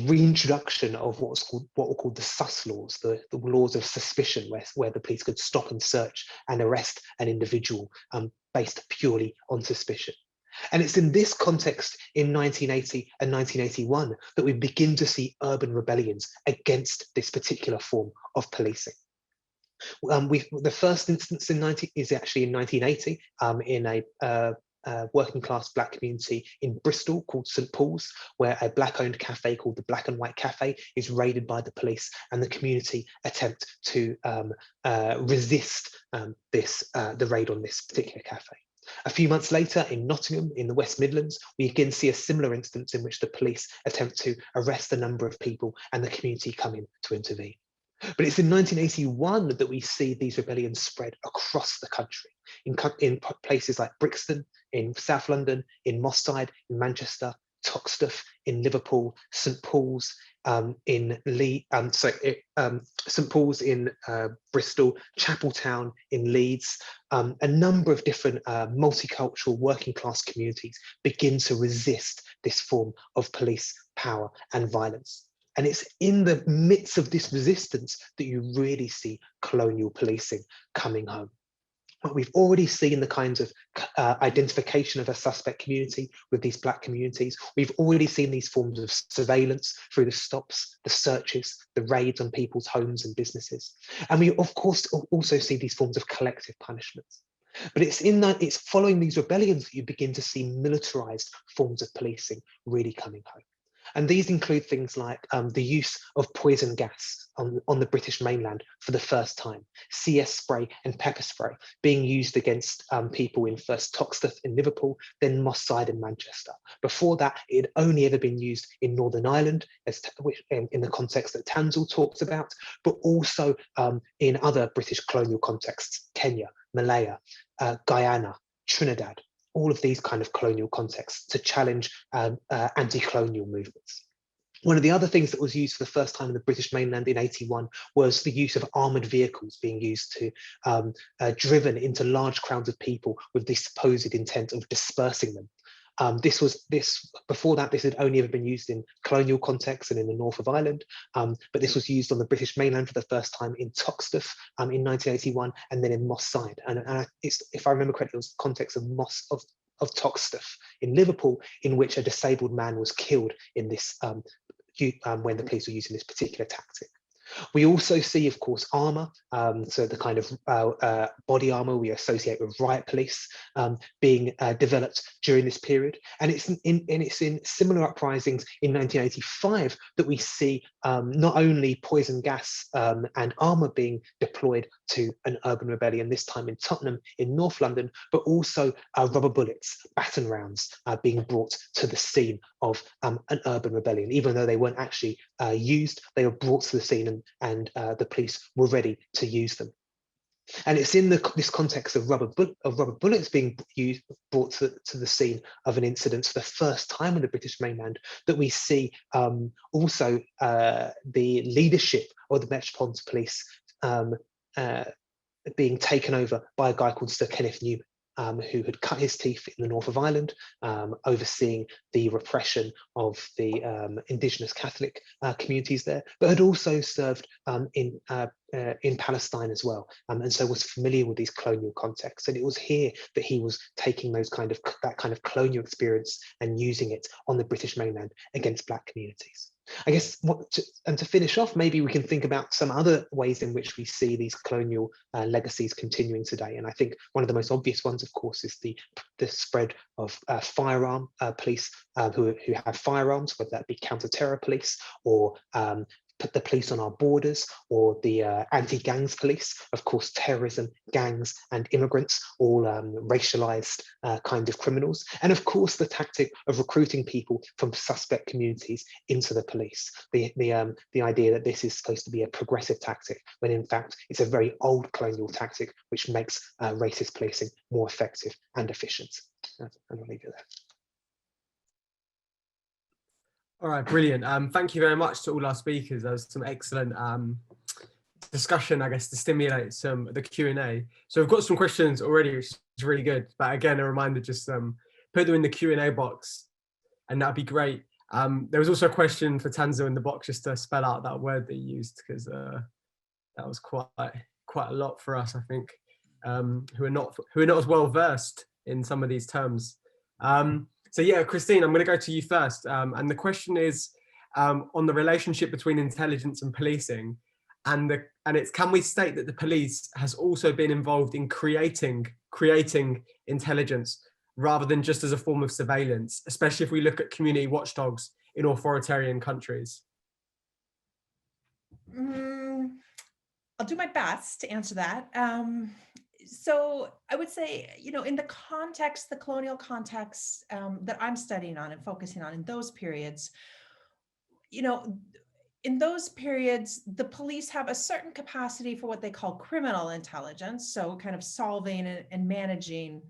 reintroduction of what were called the sus laws, the laws of suspicion, where the police could stop and search and arrest an individual based purely on suspicion. And it's in this context in 1980 and 1981 that we begin to see urban rebellions against this particular form of policing. The first instance is actually in 1980 in a working class Black community in Bristol called St Paul's, where a Black-owned cafe called the Black and White Cafe is raided by the police, and the community attempt to resist the raid on this particular cafe. A few months later in Nottingham, in the West Midlands, we again see a similar instance in which the police attempt to arrest a number of people and the community come in to intervene. But it's in 1981 that we see these rebellions spread across the country, in places like Brixton, in South London, in Moss Side, in Manchester, Toxteth, in Liverpool, St Paul's, in St Paul's in Bristol, Chapeltown in Leeds. A number of different multicultural working class communities begin to resist this form of police power and violence. And it's in the midst of this resistance that you really see colonial policing coming home. We've already seen the kinds of identification of a suspect community with these Black communities. We've already seen these forms of surveillance through the stops, the searches, the raids on people's homes and businesses. And we, of course, also see these forms of collective punishments. But it's following these rebellions that you begin to see militarized forms of policing really coming home. And these include things like the use of poison gas on the British mainland for the first time, CS spray and pepper spray being used against people in first Toxteth in Liverpool, then Moss Side in Manchester. Before that, it had only ever been used in Northern Ireland, in the context that Tanzil talks about, but also in other British colonial contexts, Kenya, Malaya, Guyana, Trinidad. All of these kind of colonial contexts to challenge anti-colonial movements. One of the other things that was used for the first time in the British mainland in 81 was the use of armoured vehicles being used to driven into large crowds of people with the supposed intent of dispersing them. Before that, this had only ever been used in colonial contexts and in the north of Ireland, but this was used on the British mainland for the first time in Toxteth in 1981, and then in Moss Side. And if I remember correctly, it was the context of Toxteth in Liverpool, in which a disabled man was killed in this when the police were using this particular tactic. We also see, of course, armour, so the kind of body armour we associate with riot police being developed during this period. And it's in similar uprisings in 1985 that we see not only poison gas and armour being deployed to an urban rebellion, this time in Tottenham in North London, but also rubber bullets, baton rounds being brought to the scene of an urban rebellion. Even though they weren't actually used, they were brought to the scene and the police were ready to use them. And it's in this context of rubber bullets being brought to the scene of an incident for the first time on the British mainland that we see also the leadership of the Metropolitan Police being taken over by a guy called Sir Kenneth Newman, who had cut his teeth in the north of Ireland, overseeing the repression of the indigenous Catholic communities there, but had also served in Palestine as well, and so was familiar with these colonial contexts. And it was here that he was taking that kind of colonial experience and using it on the British mainland against Black communities. I guess, to finish off, maybe we can think about some other ways in which we see these colonial legacies continuing today. And I think one of the most obvious ones, of course, is the spread of firearm police who have firearms, whether that be counter-terror police or put the police on our borders, or the anti-gangs police, of course, terrorism, gangs, and immigrants, all racialized kind of criminals. And of course, the tactic of recruiting people from suspect communities into the police. The idea that this is supposed to be a progressive tactic, when in fact, it's a very old colonial tactic, which makes racist policing more effective and efficient. And I'll leave it there. All right, brilliant. Thank you very much to all our speakers. There was some excellent discussion, I guess, to stimulate the Q&A. So we've got some questions already, which is really good. But again, a reminder, just put them in the Q&A box, and that'd be great. There was also a question for Tanzil in the box, just to spell out that word that you used, because that was quite a lot for us, I think, who are not as well versed in some of these terms. So yeah, Kristine, I'm going to go to you first. And the question is on the relationship between intelligence and policing, and it's, can we state that the police has also been involved in creating intelligence rather than just as a form of surveillance, especially if we look at community watchdogs in authoritarian countries? I'll do my best to answer that. So I would say, in the context, the colonial context that I'm studying on and focusing on in those periods, in those periods, the police have a certain capacity for what they call criminal intelligence. So kind of solving and managing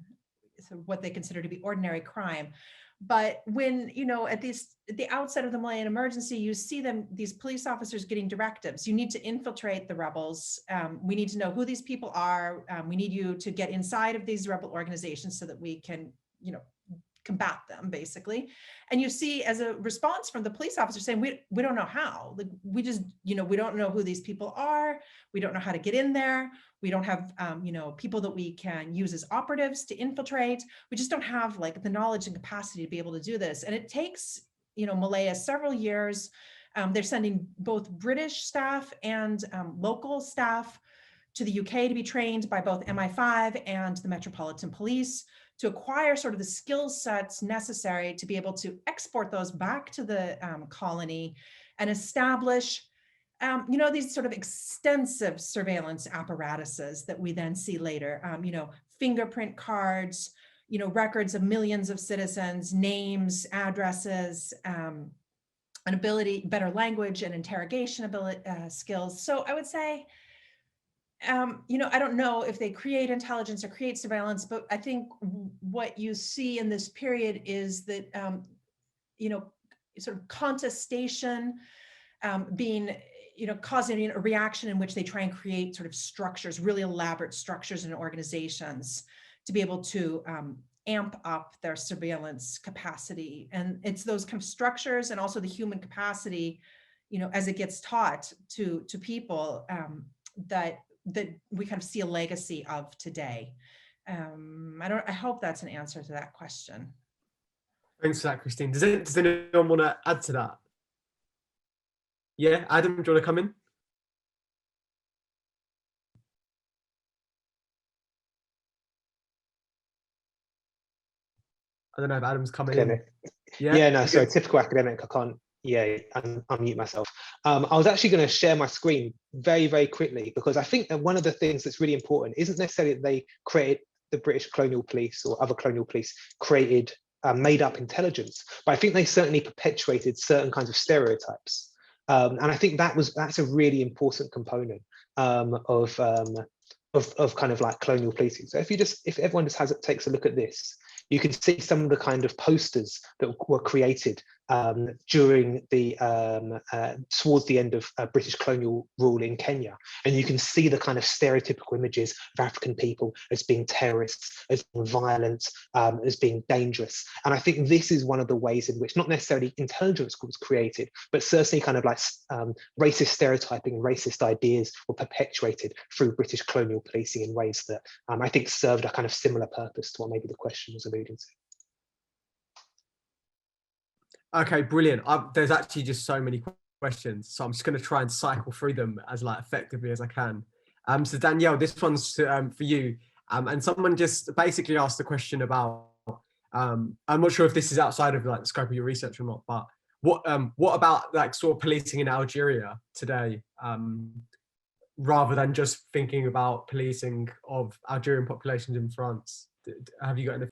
what they consider to be ordinary crime. But when, at the outset of the Malayan Emergency, you see these police officers getting directives. You need to infiltrate the rebels. We need to know who these people are. We need you to get inside of these rebel organizations so that we can, combat them, basically. And you see, as a response from the police officer, saying, we don't know how. Like, we just, we don't know who these people are. We don't know how to get in there. We don't have, people that we can use as operatives to infiltrate. We just don't have the knowledge and capacity to be able to do this. And it takes, Malaya several years. They're sending both British staff and local staff to the UK to be trained by both MI5 and the Metropolitan Police, to acquire sort of the skill sets necessary to be able to export those back to the colony and establish, these sort of extensive surveillance apparatuses that we then see later, fingerprint cards, records of millions of citizens, names, addresses, an ability, better language and interrogation ability, skills. So I would say, I don't know if they create intelligence or create surveillance, but I think what you see in this period is that, sort of contestation being, causing a reaction in which they try and create sort of structures, really elaborate structures and organizations to be able to amp up their surveillance capacity. And it's those kind of structures and also the human capacity, as it gets taught to people, that we kind of see a legacy of today. I hope that's an answer to that question. Thanks for that, Kristine. Does anyone want to add to that? Yeah, Adam, do you want to come in? I don't know if Adam's coming in. Yeah, no, sorry, typical academic. I can't, unmute myself. I was actually going to share my screen very, very quickly, because I think that one of the things that's really important isn't necessarily that they created, the British colonial police or other colonial police created made up intelligence, but I think they certainly perpetuated certain kinds of stereotypes. And I think that's a really important component of kind of like colonial policing. So if everyone just takes a look at this, you can see some of the kind of posters that were created during the towards the end of British colonial rule in Kenya, and you can see the kind of stereotypical images of African people as being terrorists, as being violent, as being dangerous. And I think this is one of the ways in which not necessarily intelligence was created, but certainly kind of like racist stereotyping and racist ideas were perpetuated through British colonial policing in ways that I think served a kind of similar purpose to what maybe the question was alluding to. Okay, brilliant. There's actually just so many questions, so I'm just going to try and cycle through them as effectively as I can. So Danielle, this one's for you. And someone just basically asked a question about, I'm not sure if this is outside of the scope of your research or not, but what about like sort of policing in Algeria today, rather than just thinking about policing of Algerian populations in France? Have you got anything?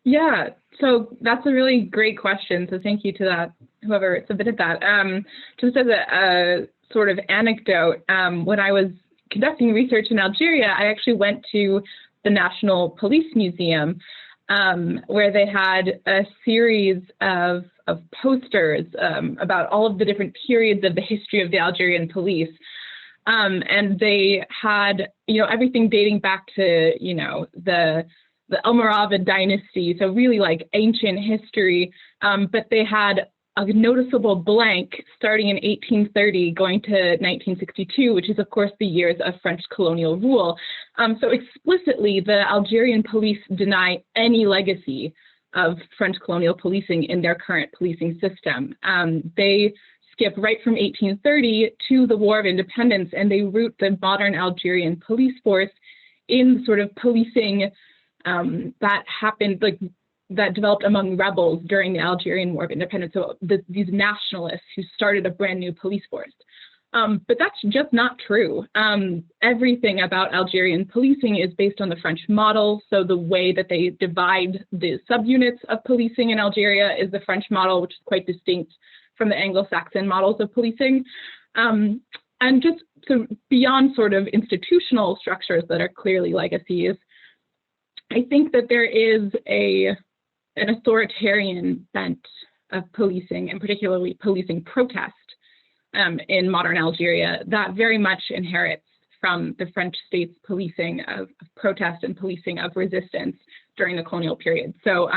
Yeah, so that's a really great question. So thank you to that, whoever submitted that. Just as a sort of anecdote, when I was conducting research in Algeria, I actually went to the National Police Museum, where they had a series of posters about all of the different periods of the history of the Algerian police. And they had, everything dating back to, the Almoravid dynasty, so really like ancient history, but they had a noticeable blank starting in 1830 going to 1962, which is of course the years of French colonial rule. So explicitly, the Algerian police deny any legacy of French colonial policing in their current policing system. They skip right from 1830 to the War of Independence, and they root the modern Algerian police force in sort of policing that happened, that developed among rebels during the Algerian War of Independence. So these nationalists who started a brand new police force. But that's just not true. Everything about Algerian policing is based on the French model. So the way that they divide the subunits of policing in Algeria is the French model, which is quite distinct from the Anglo-Saxon models of policing. And just so beyond sort of institutional structures that are clearly legacies, I think that there is an authoritarian bent of policing, and particularly policing protest in modern Algeria, that very much inherits from the French state's policing of protest and policing of resistance during the colonial period. So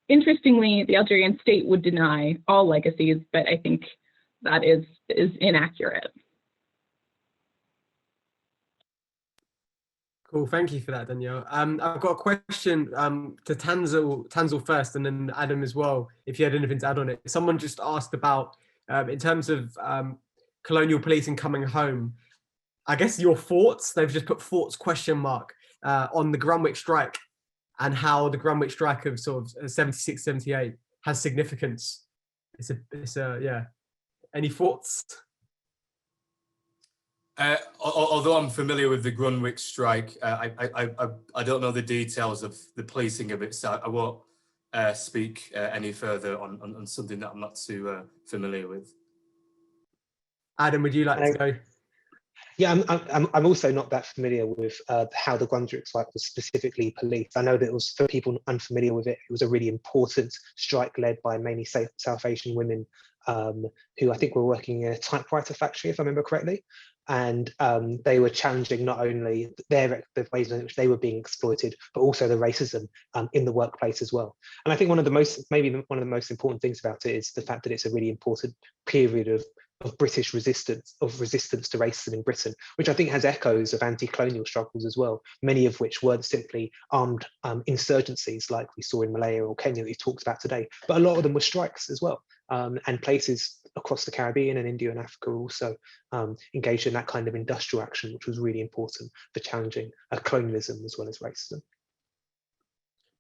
interestingly, the Algerian state would deny all legacies, but I think that is inaccurate. Cool, thank you for that, Danielle. I've got a question to Tanzil first, and then Adam as well, if you had anything to add on it. Someone just asked about, in terms of colonial policing coming home, I guess your thoughts, they've just put thoughts question mark on the Greenwich strike, and how the Greenwich strike of sort of 76, 78 has significance. Yeah. Any thoughts? Although I'm familiar with the Greenwich strike, I don't know the details of the policing of it, so I won't speak any further on something that I'm not too familiar with. Adam, would you like to go? Yeah, I'm also not that familiar with how the Greenwich strike was specifically policed. I know that it was, for people unfamiliar with it, it was a really important strike led by mainly South Asian women who I think were working in a typewriter factory, if I remember correctly. And they were challenging not only the ways in which they were being exploited, but also the racism in the workplace as well. And I think maybe one of the most important things about it is the fact that it's a really important period of British resistance to racism in Britain, which I think has echoes of anti-colonial struggles as well, many of which weren't simply armed insurgencies like we saw in Malaya or Kenya that we talked about today, but a lot of them were strikes as well. And places across the Caribbean and India and Africa also engaged in that kind of industrial action, which was really important for challenging colonialism as well as racism.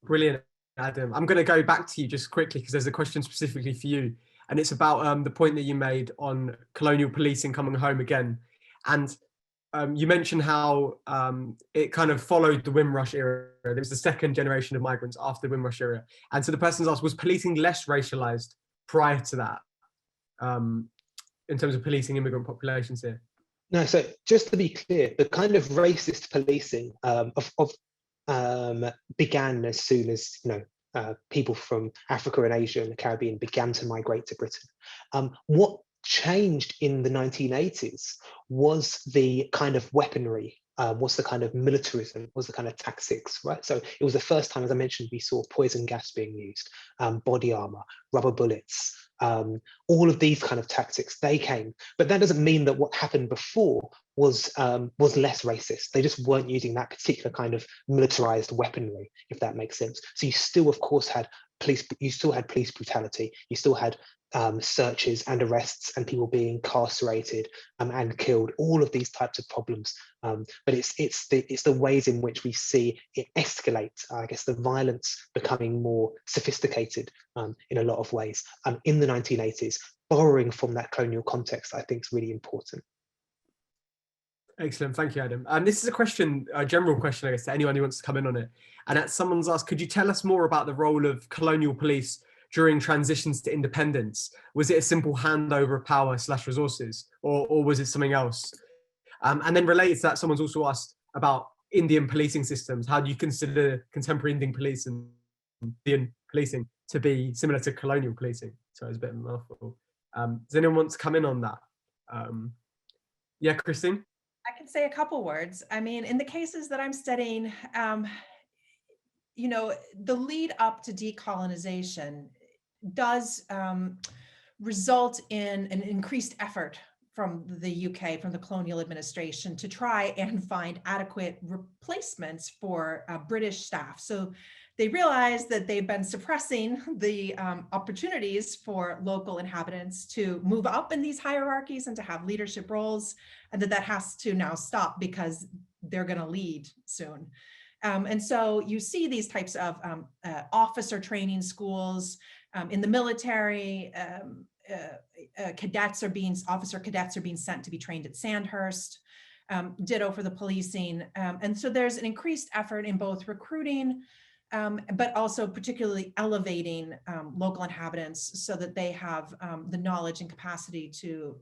Brilliant, Adam. I'm going to go back to you just quickly because there's a question specifically for you. And it's about the point that you made on colonial policing coming home again. And you mentioned how it kind of followed the Windrush era. There was the second generation of migrants after the Windrush era. And so the person's asked, was policing less racialized prior to that in terms of policing immigrant populations here? No, so just to be clear, the kind of racist policing began as soon as, people from Africa and Asia and the Caribbean began to migrate to Britain. What changed in the 1980s was the kind of weaponry, was the kind of militarism, was the kind of tactics, right? So it was the first time, as I mentioned, we saw poison gas being used, body armor, rubber bullets, all of these kind of tactics, they came. But that doesn't mean that what happened before was less racist. They just weren't using that particular kind of militarized weaponry, if that makes sense. So you still, of course, had police brutality, you still had searches and arrests and people being incarcerated and killed, all of these types of problems. But it's the ways in which we see it escalate, I guess, the violence becoming more sophisticated in a lot of ways in the 1980s, borrowing from that colonial context, I think is really important. Excellent, thank you, Adam. This is a question, a general question, I guess, to anyone who wants to come in on it. And someone's asked, could you tell us more about the role of colonial police during transitions to independence? Was it a simple handover of power / resources, or was it something else? And then related to that, someone's also asked about Indian policing systems. How do you consider contemporary Indian police and Indian policing to be similar to colonial policing? So it's a bit of a mouthful. Does anyone want to come in on that? Yeah, Kristine? I can say a couple words. I mean, in the cases that I'm studying, you know, the lead up to decolonization does result in an increased effort from the UK, from the colonial administration, to try and find adequate replacements for British staff. So they realized that they've been suppressing the opportunities for local inhabitants to move up in these hierarchies and to have leadership roles, and that has to now stop because they're going to lead soon. And so you see these types of officer training schools in the military. Officer cadets are being sent to be trained at Sandhurst. Ditto for the policing. And so there's an increased effort in both recruiting, but also particularly elevating local inhabitants so that they have the knowledge and capacity to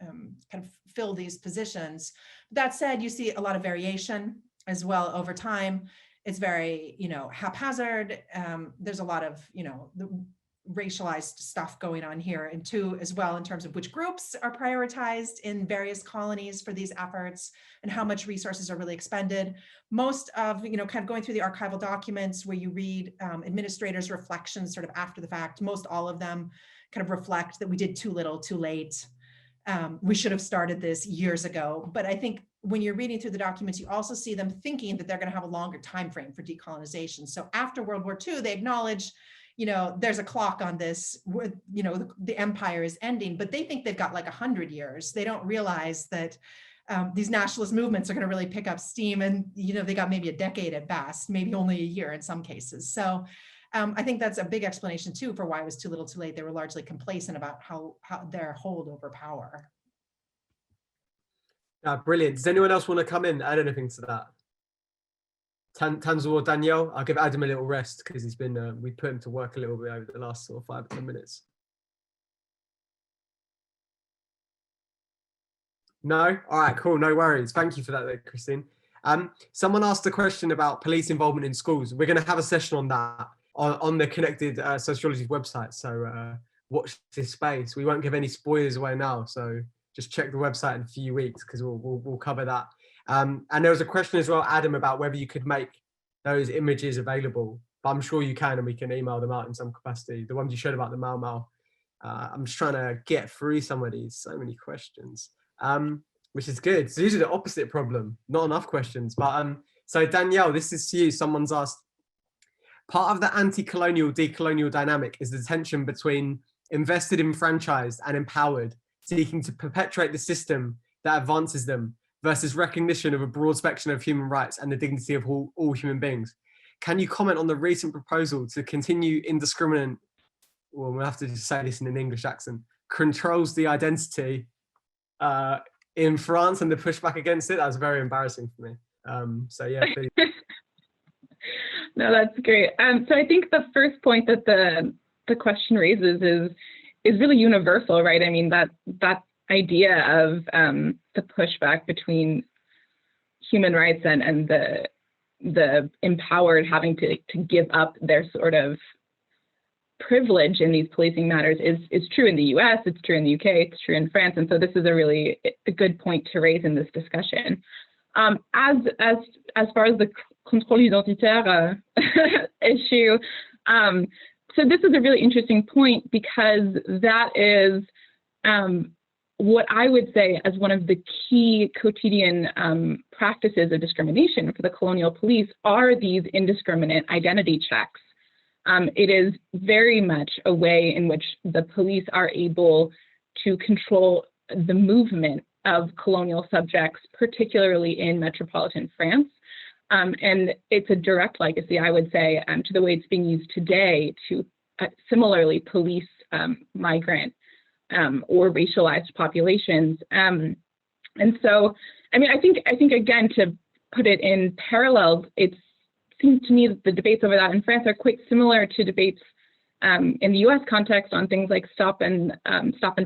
kind of fill these positions. That said, you see a lot of variation as well over time. It's very, you know, haphazard. There's a lot of, you know, the racialized stuff going on here, and too as well in terms of which groups are prioritized in various colonies for these efforts and how much resources are really expended. Most of, you know, kind of going through the archival documents where you read administrators' reflections sort of after the fact, most all of them kind of reflect that we did too little, too late. We should have started this years ago. But I think when you're reading through the documents, you also see them thinking that they're going to have a longer time frame for decolonization. So after World War II, they acknowledge, you know, there's a clock on this, you know, the empire is ending, but they think they've got like 100 years. They don't realize that these nationalist movements are going to really pick up steam, and, you know, they got maybe a decade at best, maybe only a year in some cases. So I think that's a big explanation too for why it was too little too late. They were largely complacent about how their hold over power. Brilliant. Does anyone else want to come in, add anything to that? Tanzil or Danielle? I'll give Adam a little rest because he's been, we put him to work a little bit over the last sort of 5 or 10 minutes. No? All right, cool. No worries. Thank you for that, Kristine. Someone asked a question about police involvement in schools. We're going to have a session on that on the Connected Sociology website. So watch this space. We won't give any spoilers away now. So just check the website in a few weeks because we'll cover that. And there was a question as well, Adam, about whether you could make those images available. But I'm sure you can, and we can email them out in some capacity. The ones you showed about the Mau Mau. I'm just trying to get through some of these. So many questions, which is good. So usually the opposite problem, not enough questions. But so Danielle, this is to you. Someone's asked, part of the anti-colonial, decolonial dynamic is the tension between invested, enfranchised, and empowered, seeking to perpetuate the system that advances them, versus recognition of a broad spectrum of human rights and the dignity of all human beings. Can you comment on the recent proposal to continue indiscriminate, well, we'll have to just say this in an English accent, controls the identity in France and the pushback against it? That was very embarrassing for me. So yeah, please. No, that's great. So I think the first point that the question raises is really universal, right? I mean, that idea of the pushback between human rights and the empowered having to give up their sort of privilege in these policing matters is true in the US, it's true in the UK, it's true in France, and so this is a good point to raise in this discussion. As far as the contrôle identitaire issue, so this is a really interesting point because that is what I would say as one of the key quotidian practices of discrimination for the colonial police are these indiscriminate identity checks. it is very much a way in which the police are able to control the movement of colonial subjects, particularly in metropolitan France. And it's a direct legacy, I would say, to the way it's being used today to similarly police migrant or racialized populations. And so, I mean, I think again, to put it in parallels, it seems to me that the debates over that in France are quite similar to debates in the U.S. context on things like stop and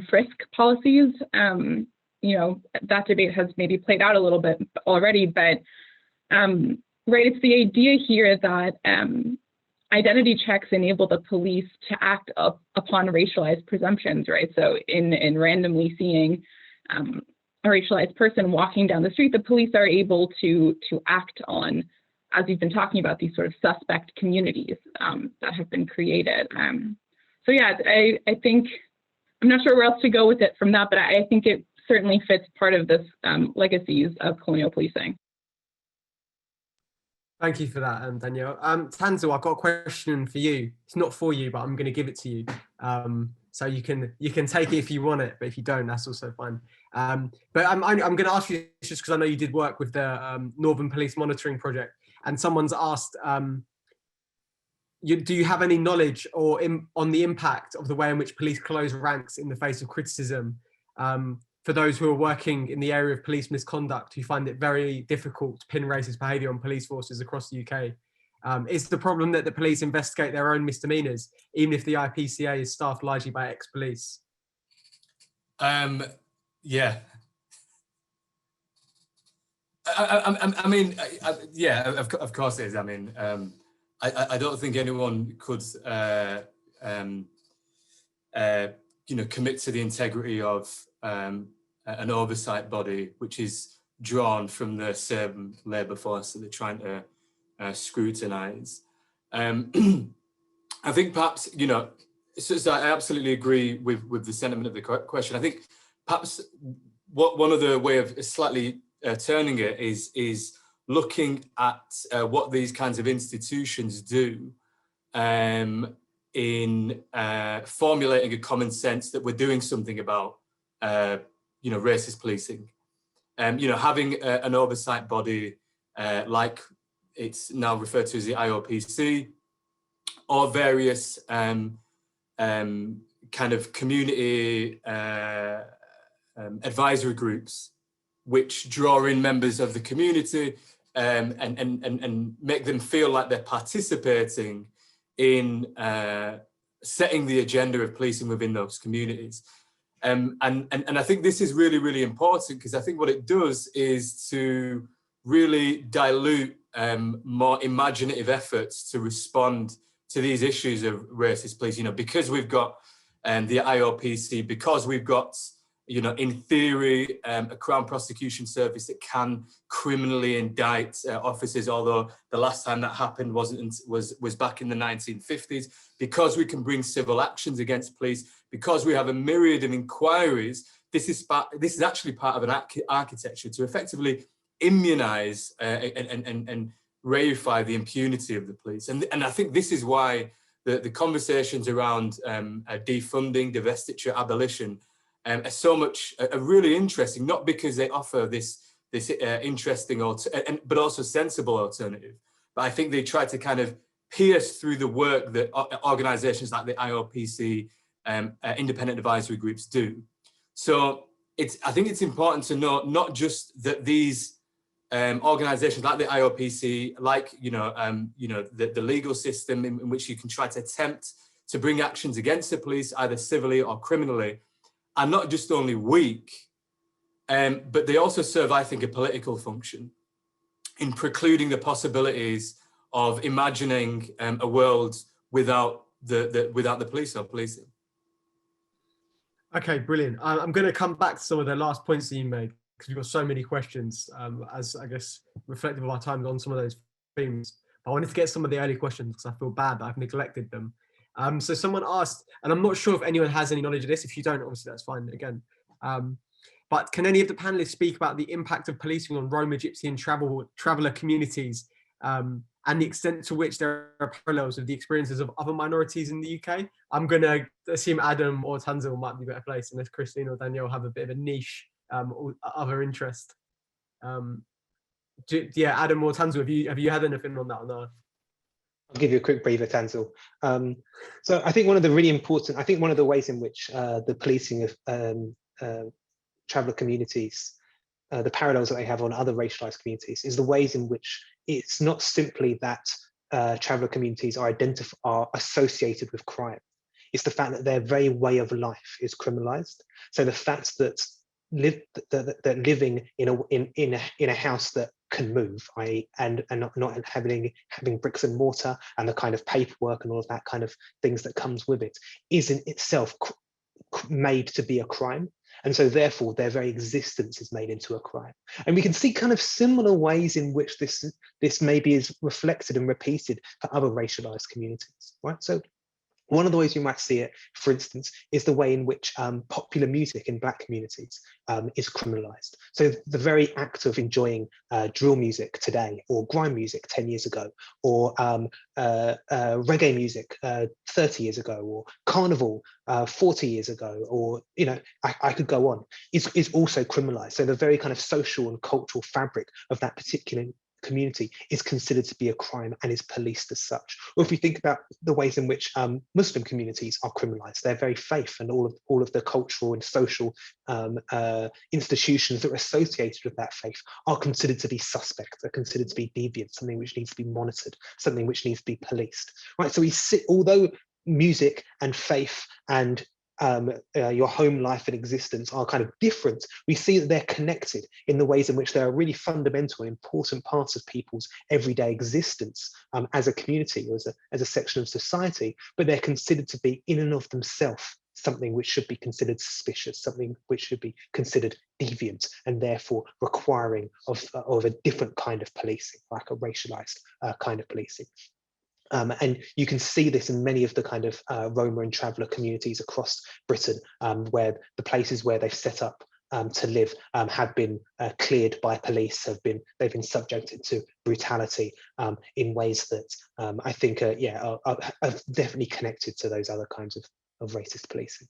frisk policies. You know, that debate has maybe played out a little bit already, but right, it's the idea here that identity checks enable the police to act upon racialized presumptions, right? So in randomly seeing a racialized person walking down the street, the police are able to act on, as you've been talking about, these sort of suspect communities that have been created. So yeah, I think, I'm not sure where else to go with it from that, but I think it certainly fits part of this legacies of colonial policing. Thank you for that, Danielle. Tanzil, I've got a question for you. It's not for you, but I'm going to give it to you. So you can take it if you want it, but if you don't, that's also fine. But I'm going to ask you this just because I know you did work with the Northern Police Monitoring Project, and someone's asked, do you have any knowledge on the impact of the way in which police close ranks in the face of criticism for those who are working in the area of police misconduct, who find it very difficult to pin racist behaviour on police forces across the UK? Is the problem that the police investigate their own misdemeanours, even if the IPCA is staffed largely by ex-police? Yeah. I mean, yeah, of course it is. I mean, I don't think anyone could, you know, commit to the integrity of an oversight body which is drawn from the same labour force that they're trying to scrutinise. I think perhaps, you know, so I absolutely agree with the sentiment of the question. I think perhaps one of the way of slightly turning it is looking at what these kinds of institutions do in formulating a common sense that we're doing something about, you know, racist policing. You know, having an oversight body like it's now referred to as the IOPC, or various kind of community advisory groups which draw in members of the community and make them feel like they're participating in setting the agenda of policing within those communities. And I think this is really, really important, because I think what it does is to really dilute more imaginative efforts to respond to these issues of racist police, you know, because we've got the IOPC, because we've got, you know, in theory, a Crown Prosecution Service that can criminally indict officers, although the last time that happened was back in the 1950s, because we can bring civil actions against police, because we have a myriad of inquiries. This is actually part of an architecture to effectively immunise and reify the impunity of the police. And I think this is why the conversations around defunding, divestiture, abolition are so much are really interesting, not because they offer this interesting but also sensible alternative, but I think they try to kind of pierce through the work that organisations like the IOPC, independent advisory groups do. So I think it's important to note not just that these organisations like the IOPC, like the legal system in which you can try to attempt to bring actions against the police, either civilly or criminally, are not just only weak, but they also serve, I think, a political function in precluding the possibilities of imagining a world without the police or policing. Okay, brilliant. I'm going to come back to some of the last points that you made, because we've got so many questions, as I guess reflective of our time on some of those themes. I wanted to get some of the early questions because I feel bad that I've neglected them. So someone asked, and I'm not sure if anyone has any knowledge of this. If you don't, obviously that's fine again. But can any of the panelists speak about the impact of policing on Roma, Gypsy and traveller communities, and and the extent to which there are parallels with the experiences of other minorities in the UK. I'm going to assume Adam or Tanzil might be better placed, unless Kristine or Danielle have a bit of a niche or other interest. Yeah, Adam or Tanzil, have you had anything on that or no? I'll give you a quick breather, Tanzil. So I think one of the ways in which the policing of traveller communities, the parallels that they have on other racialized communities, is the ways in which it's not simply that traveller communities are associated with crime. It's the fact that their very way of life is criminalized. So the fact that living in a house that can move, and not having bricks and mortar and the kind of paperwork and all of that kind of things that comes with it, is in itself made to be a crime. And so therefore their very existence is made into a crime. And we can see kind of similar ways in which this maybe is reflected and repeated for other racialized communities, right? So one of the ways you might see it, for instance, is the way in which popular music in Black communities is criminalized. So the very act of enjoying drill music today, or grime music 10 years ago, or reggae music 30 years ago, or carnival 40 years ago, or, you know, I could go on, is also criminalized. So the very kind of social and cultural fabric of that particular community is considered to be a crime and is policed as such. Or if we think about the ways in which Muslim communities are criminalized, their very faith and all of the cultural and social institutions that are associated with that faith are considered to be suspect, are considered to be deviant, something which needs to be monitored, something which needs to be policed, right? So although music and faith and your home life and existence are kind of different, we see that they're connected in the ways in which they're really fundamental and important parts of people's everyday existence as a community, or as a section of society, but they're considered to be in and of themselves something which should be considered suspicious, something which should be considered deviant, and therefore requiring of a different kind of policing, like a racialized kind of policing. And you can see this in many of the kind of Roma and traveller communities across Britain, where the places where they've set up to live have been cleared by police, they've been subjected to brutality in ways that I think are definitely connected to those other kinds of racist policing.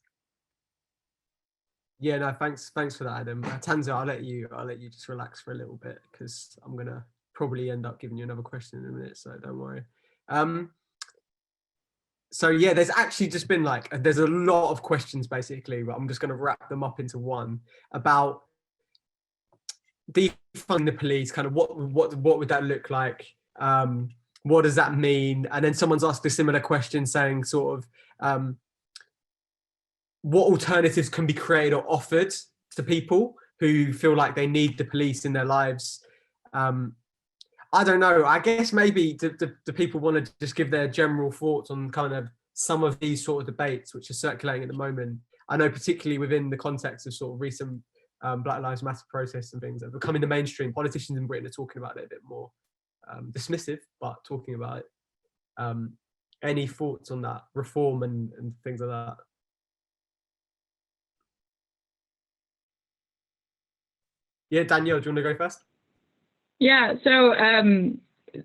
Yeah, no, thanks for that, Adam. Tanzil, I'll let you just relax for a little bit, because I'm gonna probably end up giving you another question in a minute, so don't worry. So yeah, there's actually just been there's a lot of questions basically, but I'm just going to wrap them up into one about defunding the police. Kind of what would that look like? What does that mean? And then someone's asked a similar question, saying sort of what alternatives can be created or offered to people who feel like they need the police in their lives. I don't know. I guess maybe the people want to just give their general thoughts on kind of some of these sort of debates which are circulating at the moment. I know particularly within the context of sort of recent Black Lives Matter protests and things that are becoming the mainstream, politicians in Britain are talking about it a bit more dismissive, but talking about it. Any thoughts on that reform and things like that? Yeah, Danielle, do you want to go first? Yeah, so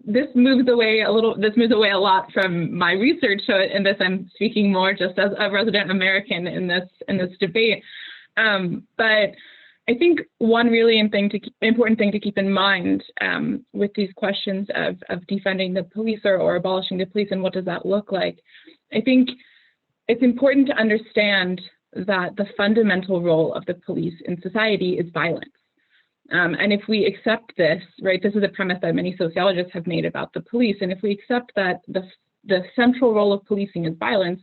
this moves away a lot from my research. So in this, I'm speaking more just as a resident American in this debate. But I think one really important thing to keep in mind with these questions of defunding the police or abolishing the police, and what does that look like? I think it's important to understand that the fundamental role of the police in society is violence. And if we accept this, right, this is a premise that many sociologists have made about the police, and if we accept that the central role of policing is violence,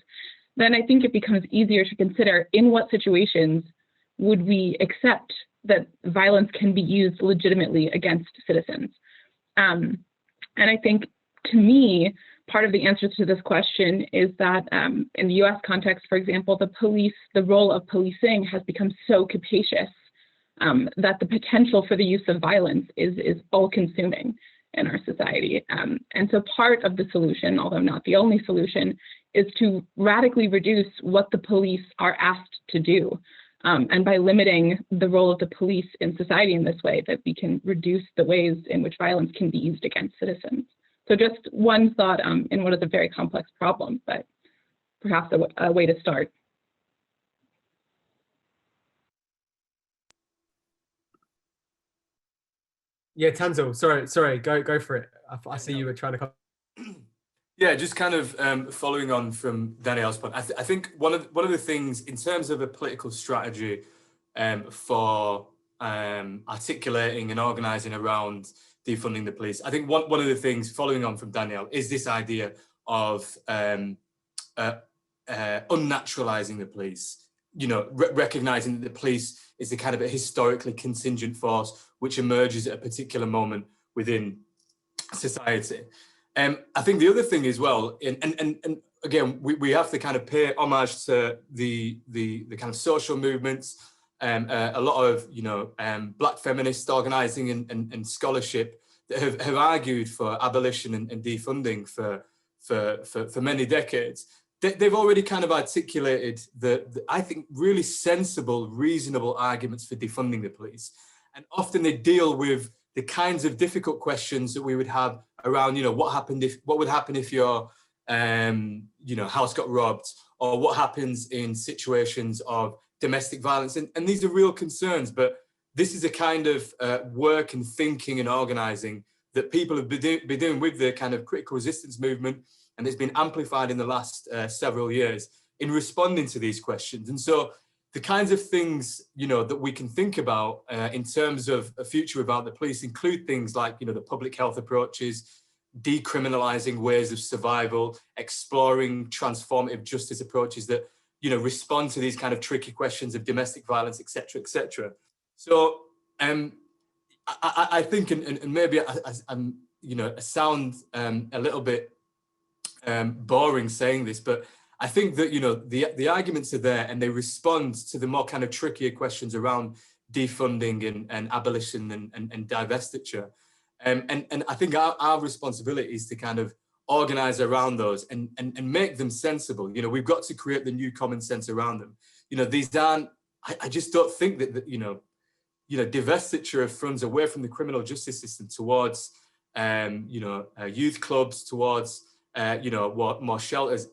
then I think it becomes easier to consider in what situations would we accept that violence can be used legitimately against citizens. And I think, to me, part of the answer to this question is that in the US context, for example, the role of policing has become so capacious that the potential for the use of violence is all-consuming in our society. And so part of the solution, although not the only solution, is to radically reduce what the police are asked to do. And by limiting the role of the police in society in this way, that we can reduce the ways in which violence can be used against citizens. So just one thought in what is a very complex problem, but perhaps a way to start. Yeah, Tanzil, sorry, go for it. I see you were trying to come. Yeah, just kind of following on from Danielle's point, I think one of the things in terms of a political strategy for articulating and organising around defunding the police, I think one of the things following on from Danielle is this idea of unnaturalising the police. You know, recognising that the police is a kind of a historically contingent force which emerges at a particular moment within society. I think the other thing as well, and again, we have to kind of pay homage to the kind of social movements, a lot of Black feminist organising and scholarship that have argued for abolition and defunding for many decades. They've already kind of articulated the I think really sensible, reasonable arguments for defunding the police, and often they deal with the kinds of difficult questions that we would have around, what would happen if your, house got robbed, or what happens in situations of domestic violence. And these are real concerns, but this is a kind of work and thinking and organising that people have been doing with the kind of critical resistance movement, and it's been amplified in the last several years in responding to these questions. And so the kinds of things, that we can think about in terms of a future without the police include things like, the public health approaches, decriminalizing ways of survival, exploring transformative justice approaches that, respond to these kind of tricky questions of domestic violence, et cetera, et cetera. So I think, and maybe I'm, I sound a little bit boring saying this, but I think that, the arguments are there and they respond to the more kind of trickier questions around defunding and abolition and divestiture. And I think our responsibility is to kind of organize around those and make them sensible. We've got to create the new common sense around them. These aren't, I just don't think that divestiture of funds away from the criminal justice system towards, youth clubs, towards, more shelters,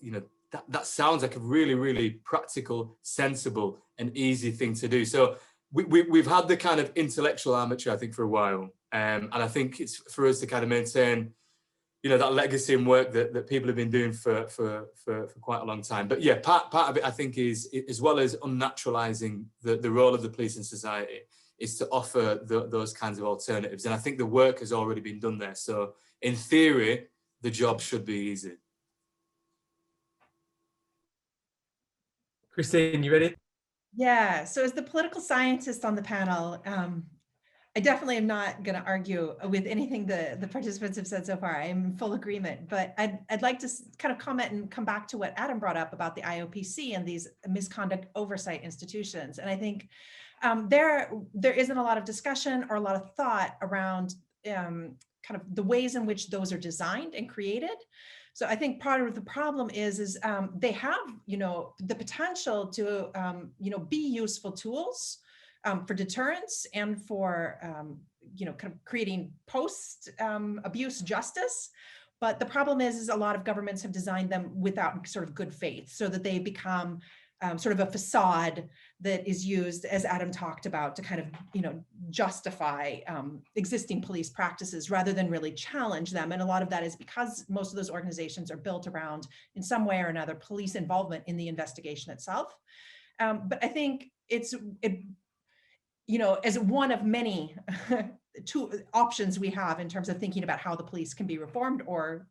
that sounds like a really, really practical, sensible, and easy thing to do. So we've had the kind of intellectual armature, I think, for a while. And I think it's for us to kind of maintain, that legacy and work that people have been doing for quite a long time. But yeah, part of it, I think, is as well as unnaturalizing the role of the police in society, is to offer those kinds of alternatives. And I think the work has already been done there. So in theory, the job should be easy. Kristine, you ready? Yeah, so as the political scientist on the panel, I definitely am not going to argue with anything the participants have said so far. I'm in full agreement, but I'd like to kind of comment and come back to what Adam brought up about the IOPC and these misconduct oversight institutions. And I think there isn't a lot of discussion or a lot of thought around kind of the ways in which those are designed and created. So I think part of the problem is they have, the potential to, be useful tools for deterrence and for, kind of creating post-abuse justice. But the problem is a lot of governments have designed them without sort of good faith, so that they become sort of a facade that is used, as Adam talked about, to kind of, justify existing police practices rather than really challenge them. And a lot of that is because most of those organizations are built around, in some way or another, police involvement in the investigation itself. But I think as one of many two options we have in terms of thinking about how the police can be reformed, or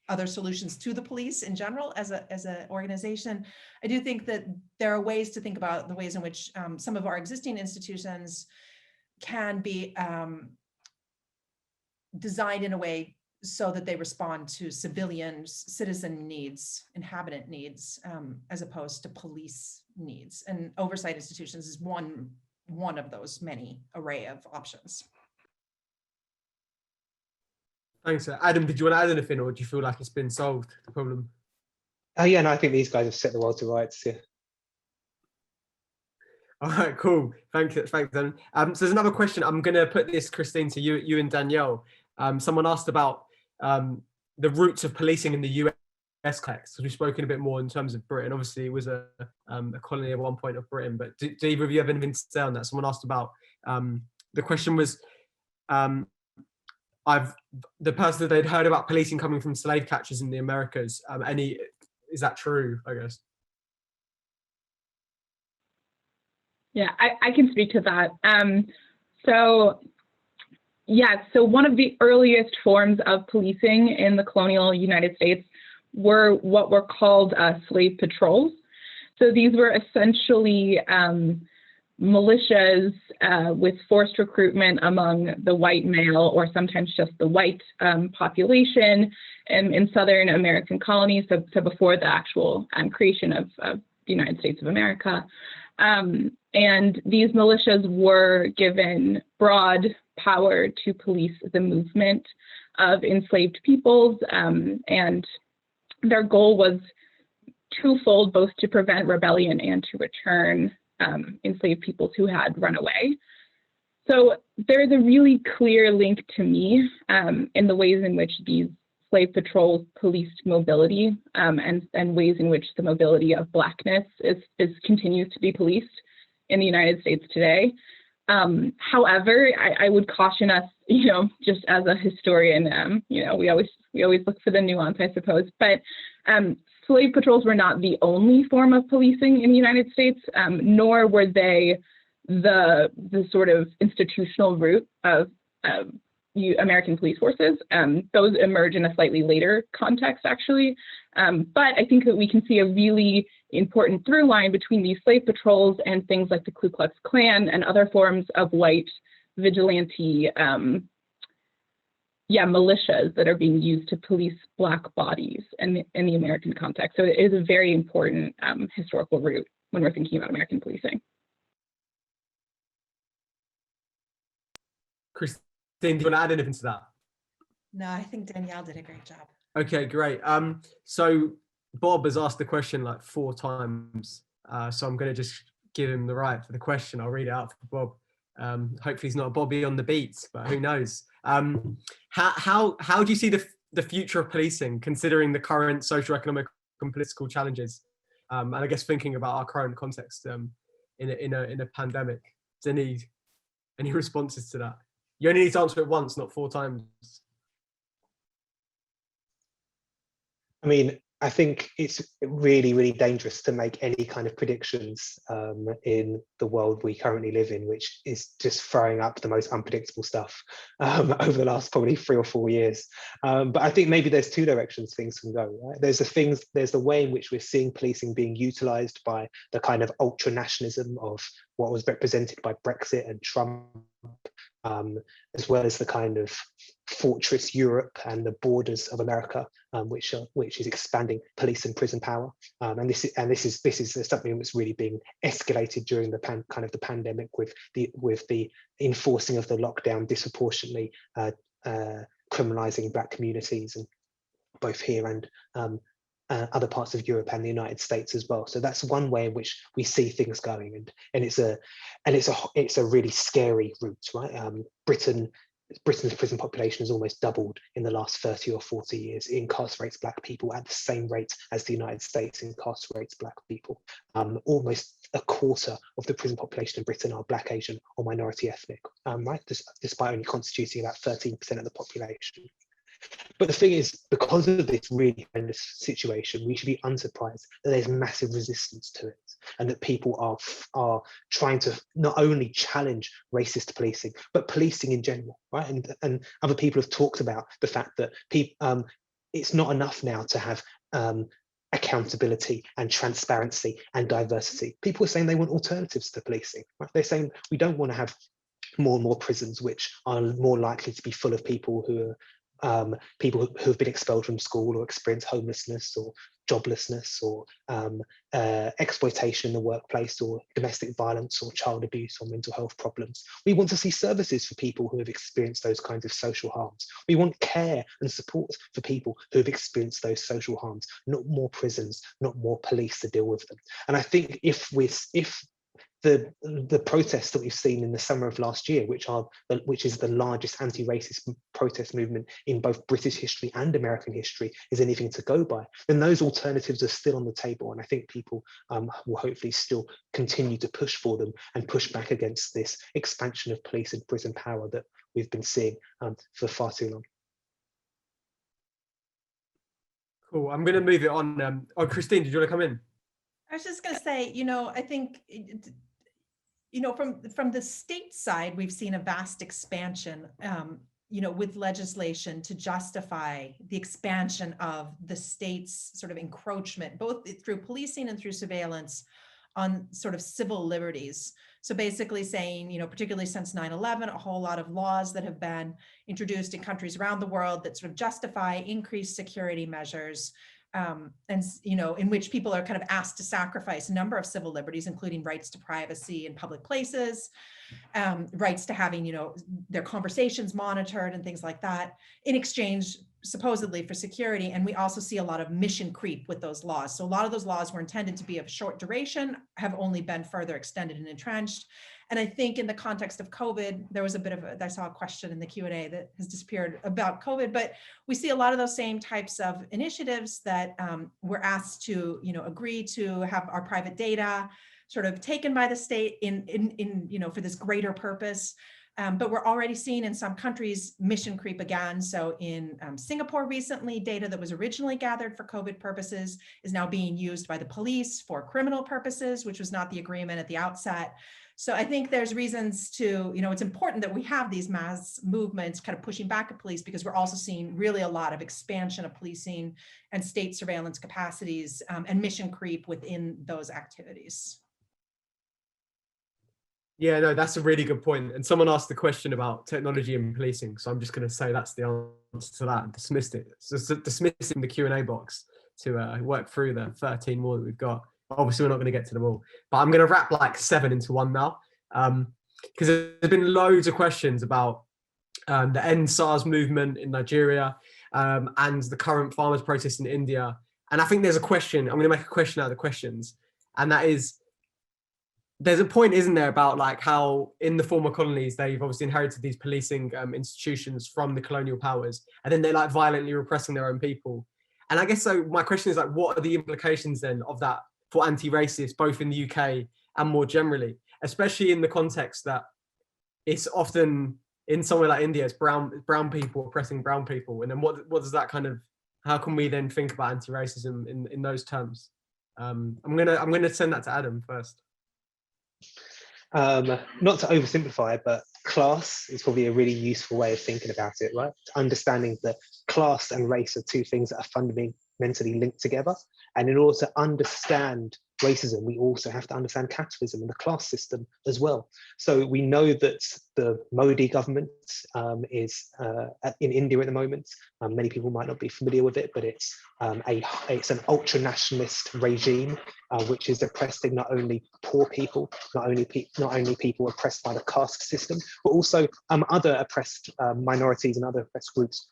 other solutions to the police in general as an organization, I do think that there are ways to think about the ways in which some of our existing institutions can be designed in a way so that they respond to citizen needs, inhabitant needs, as opposed to police needs. And oversight institutions is one of those many array of options. Thanks. Adam, did you want to add anything, or do you feel like it's been solved, the problem? Yeah, no, I think these guys have set the world to rights. Yeah. All right, cool. Thanks, Adam. So there's another question. I'm going to put this, Kristine, to you and Danielle. Someone asked about the roots of policing in the US context. We've spoken a bit more in terms of Britain. Obviously, it was a colony at one point of Britain, but do either of you have anything to say on that? Someone asked about, the question was, the person that they'd heard about policing coming from slave catchers in the Americas. Is that true, I guess? Yeah, I can speak to that. So one of the earliest forms of policing in the colonial United States were what were called slave patrols. So these were essentially militias with forced recruitment among the white male, or sometimes just the white population in Southern American colonies, so before the actual creation of the United States of America. And these militias were given broad power to police the movement of enslaved peoples, and their goal was twofold, both to prevent rebellion and to return enslaved peoples who had run away. So there's a really clear link to me in the ways in which these slave patrols policed mobility, and ways in which the mobility of Blackness continues to be policed in the United States today. However, I would caution us, just as a historian, we always look for the nuance, I suppose, but slave patrols were not the only form of policing in the United States, nor were they the sort of institutional root of American police forces. Those emerge in a slightly later context, actually. But I think that we can see a really important through line between these slave patrols and things like the Ku Klux Klan and other forms of white vigilante militias that are being used to police Black bodies in the American context. So it is a very important historical root when we're thinking about American policing. Kristine, do you want to add anything to that? No, I think Danielle did a great job. Okay, great. So Bob has asked the question like 4 times, so I'm going to just give him the right for the question. I'll read it out for Bob. Hopefully he's not a Bobby on the beats, but who knows? How do you see the future of policing, considering the current socioeconomic and political challenges, and I guess thinking about our current context in a pandemic? Any responses to that? You only need to answer it once, not 4 times. I mean, I think it's really, really dangerous to make any kind of predictions in the world we currently live in, which is just throwing up the most unpredictable stuff over the last probably 3 or 4 years. But I think maybe there's 2 directions things can go, right? There's the way in which we're seeing policing being utilized by the kind of ultra nationalism of what was represented by Brexit and Trump, as well as the kind of fortress Europe and the borders of America, which is expanding police and prison power. And this is something that's really being escalated during the pandemic, with the enforcing of the lockdown disproportionately criminalizing Black communities, and both here and other parts of Europe and the United States as well. So that's one way in which we see things going, and it's a really scary route, right? Britain's prison population has almost doubled in the last 30 or 40 years. It incarcerates Black people at the same rate as the United States incarcerates Black people. Almost a quarter of the prison population in Britain are Black, Asian, or minority ethnic, right? Despite only constituting about 13% of the population. But the thing is, because of this really horrendous situation, we should be unsurprised that there's massive resistance to it, and that people are trying to not only challenge racist policing, but policing in general, right? And other people have talked about the fact that it's not enough now to have accountability and transparency and diversity. People are saying they want alternatives to policing, right? They're saying we don't want to have more and more prisons which are more likely to be full of people who have been expelled from school or experience homelessness or joblessness or exploitation in the workplace or domestic violence or child abuse or mental health problems. We want to see services for people who have experienced those kinds of social harms. We want care and support for people who have experienced those social harms, not more prisons, not more police to deal with them. And I think if the protests that we've seen in the summer of last year, which is the largest anti-racist protest movement in both British history and American history, is anything to go by, then those alternatives are still on the table. And I think people will hopefully still continue to push for them and push back against this expansion of police and prison power that we've been seeing for far too long. Cool. I'm going to move it on. Kristine, did you want to come in? I was just going to say, I think, from the state side, we've seen a vast expansion, with legislation to justify the expansion of the state's sort of encroachment, both through policing and through surveillance on sort of civil liberties. So basically saying, particularly since 9/11, a whole lot of laws that have been introduced in countries around the world that sort of justify increased security measures, and in which people are kind of asked to sacrifice a number of civil liberties, including rights to privacy in public places, rights to having, their conversations monitored and things like that, in exchange supposedly for security. And we also see a lot of mission creep with those laws. So a lot of those laws were intended to be of short duration, have only been further extended and entrenched. And I think in the context of COVID, there was a bit of I saw a question in the Q&A that has disappeared about COVID, but we see a lot of those same types of initiatives that we're asked to, agree to have our private data sort of taken by the state in for this greater purpose. But we're already seeing in some countries mission creep again. So in Singapore recently, data that was originally gathered for COVID purposes is now being used by the police for criminal purposes, which was not the agreement at the outset. So I think there's reasons to, it's important that we have these mass movements kind of pushing back at police, because we're also seeing really a lot of expansion of policing and state surveillance capacities and mission creep within those activities. Yeah, no, that's a really good point. And someone asked the question about technology and policing. So I'm just going to say that's the answer to that and dismissed it. So dismiss it in the Q&A box to work through the 13 more that we've got. Obviously, we're not going to get to them all. But I'm going to wrap like 7 into one now. Because there's been loads of questions about the End SARS movement in Nigeria and the current farmers' protests in India. And I think there's a question, I'm going to make a question out of the questions. And that is, there's a point, isn't there, about like how in the former colonies, they've obviously inherited these policing institutions from the colonial powers, and then they're like violently repressing their own people. And I guess so my question is like, what are the implications then of that for anti-racists, both in the UK and more generally, especially in the context that it's often in somewhere like India, it's brown people oppressing brown people. And then what does that kind of, how can we then think about anti-racism in those terms? I'm gonna send that to Adam first. Not to oversimplify, but class is probably a really useful way of thinking about it, right? Understanding that class and race are two things that are fundamentally linked together. And in order to understand racism, we also have to understand capitalism and the class system as well. So we know that the Modi government is in India at the moment. Many people might not be familiar with it, but it's an ultra-nationalist regime which is oppressing not only poor people, not only people oppressed by the caste system, but also other oppressed minorities and other oppressed groups,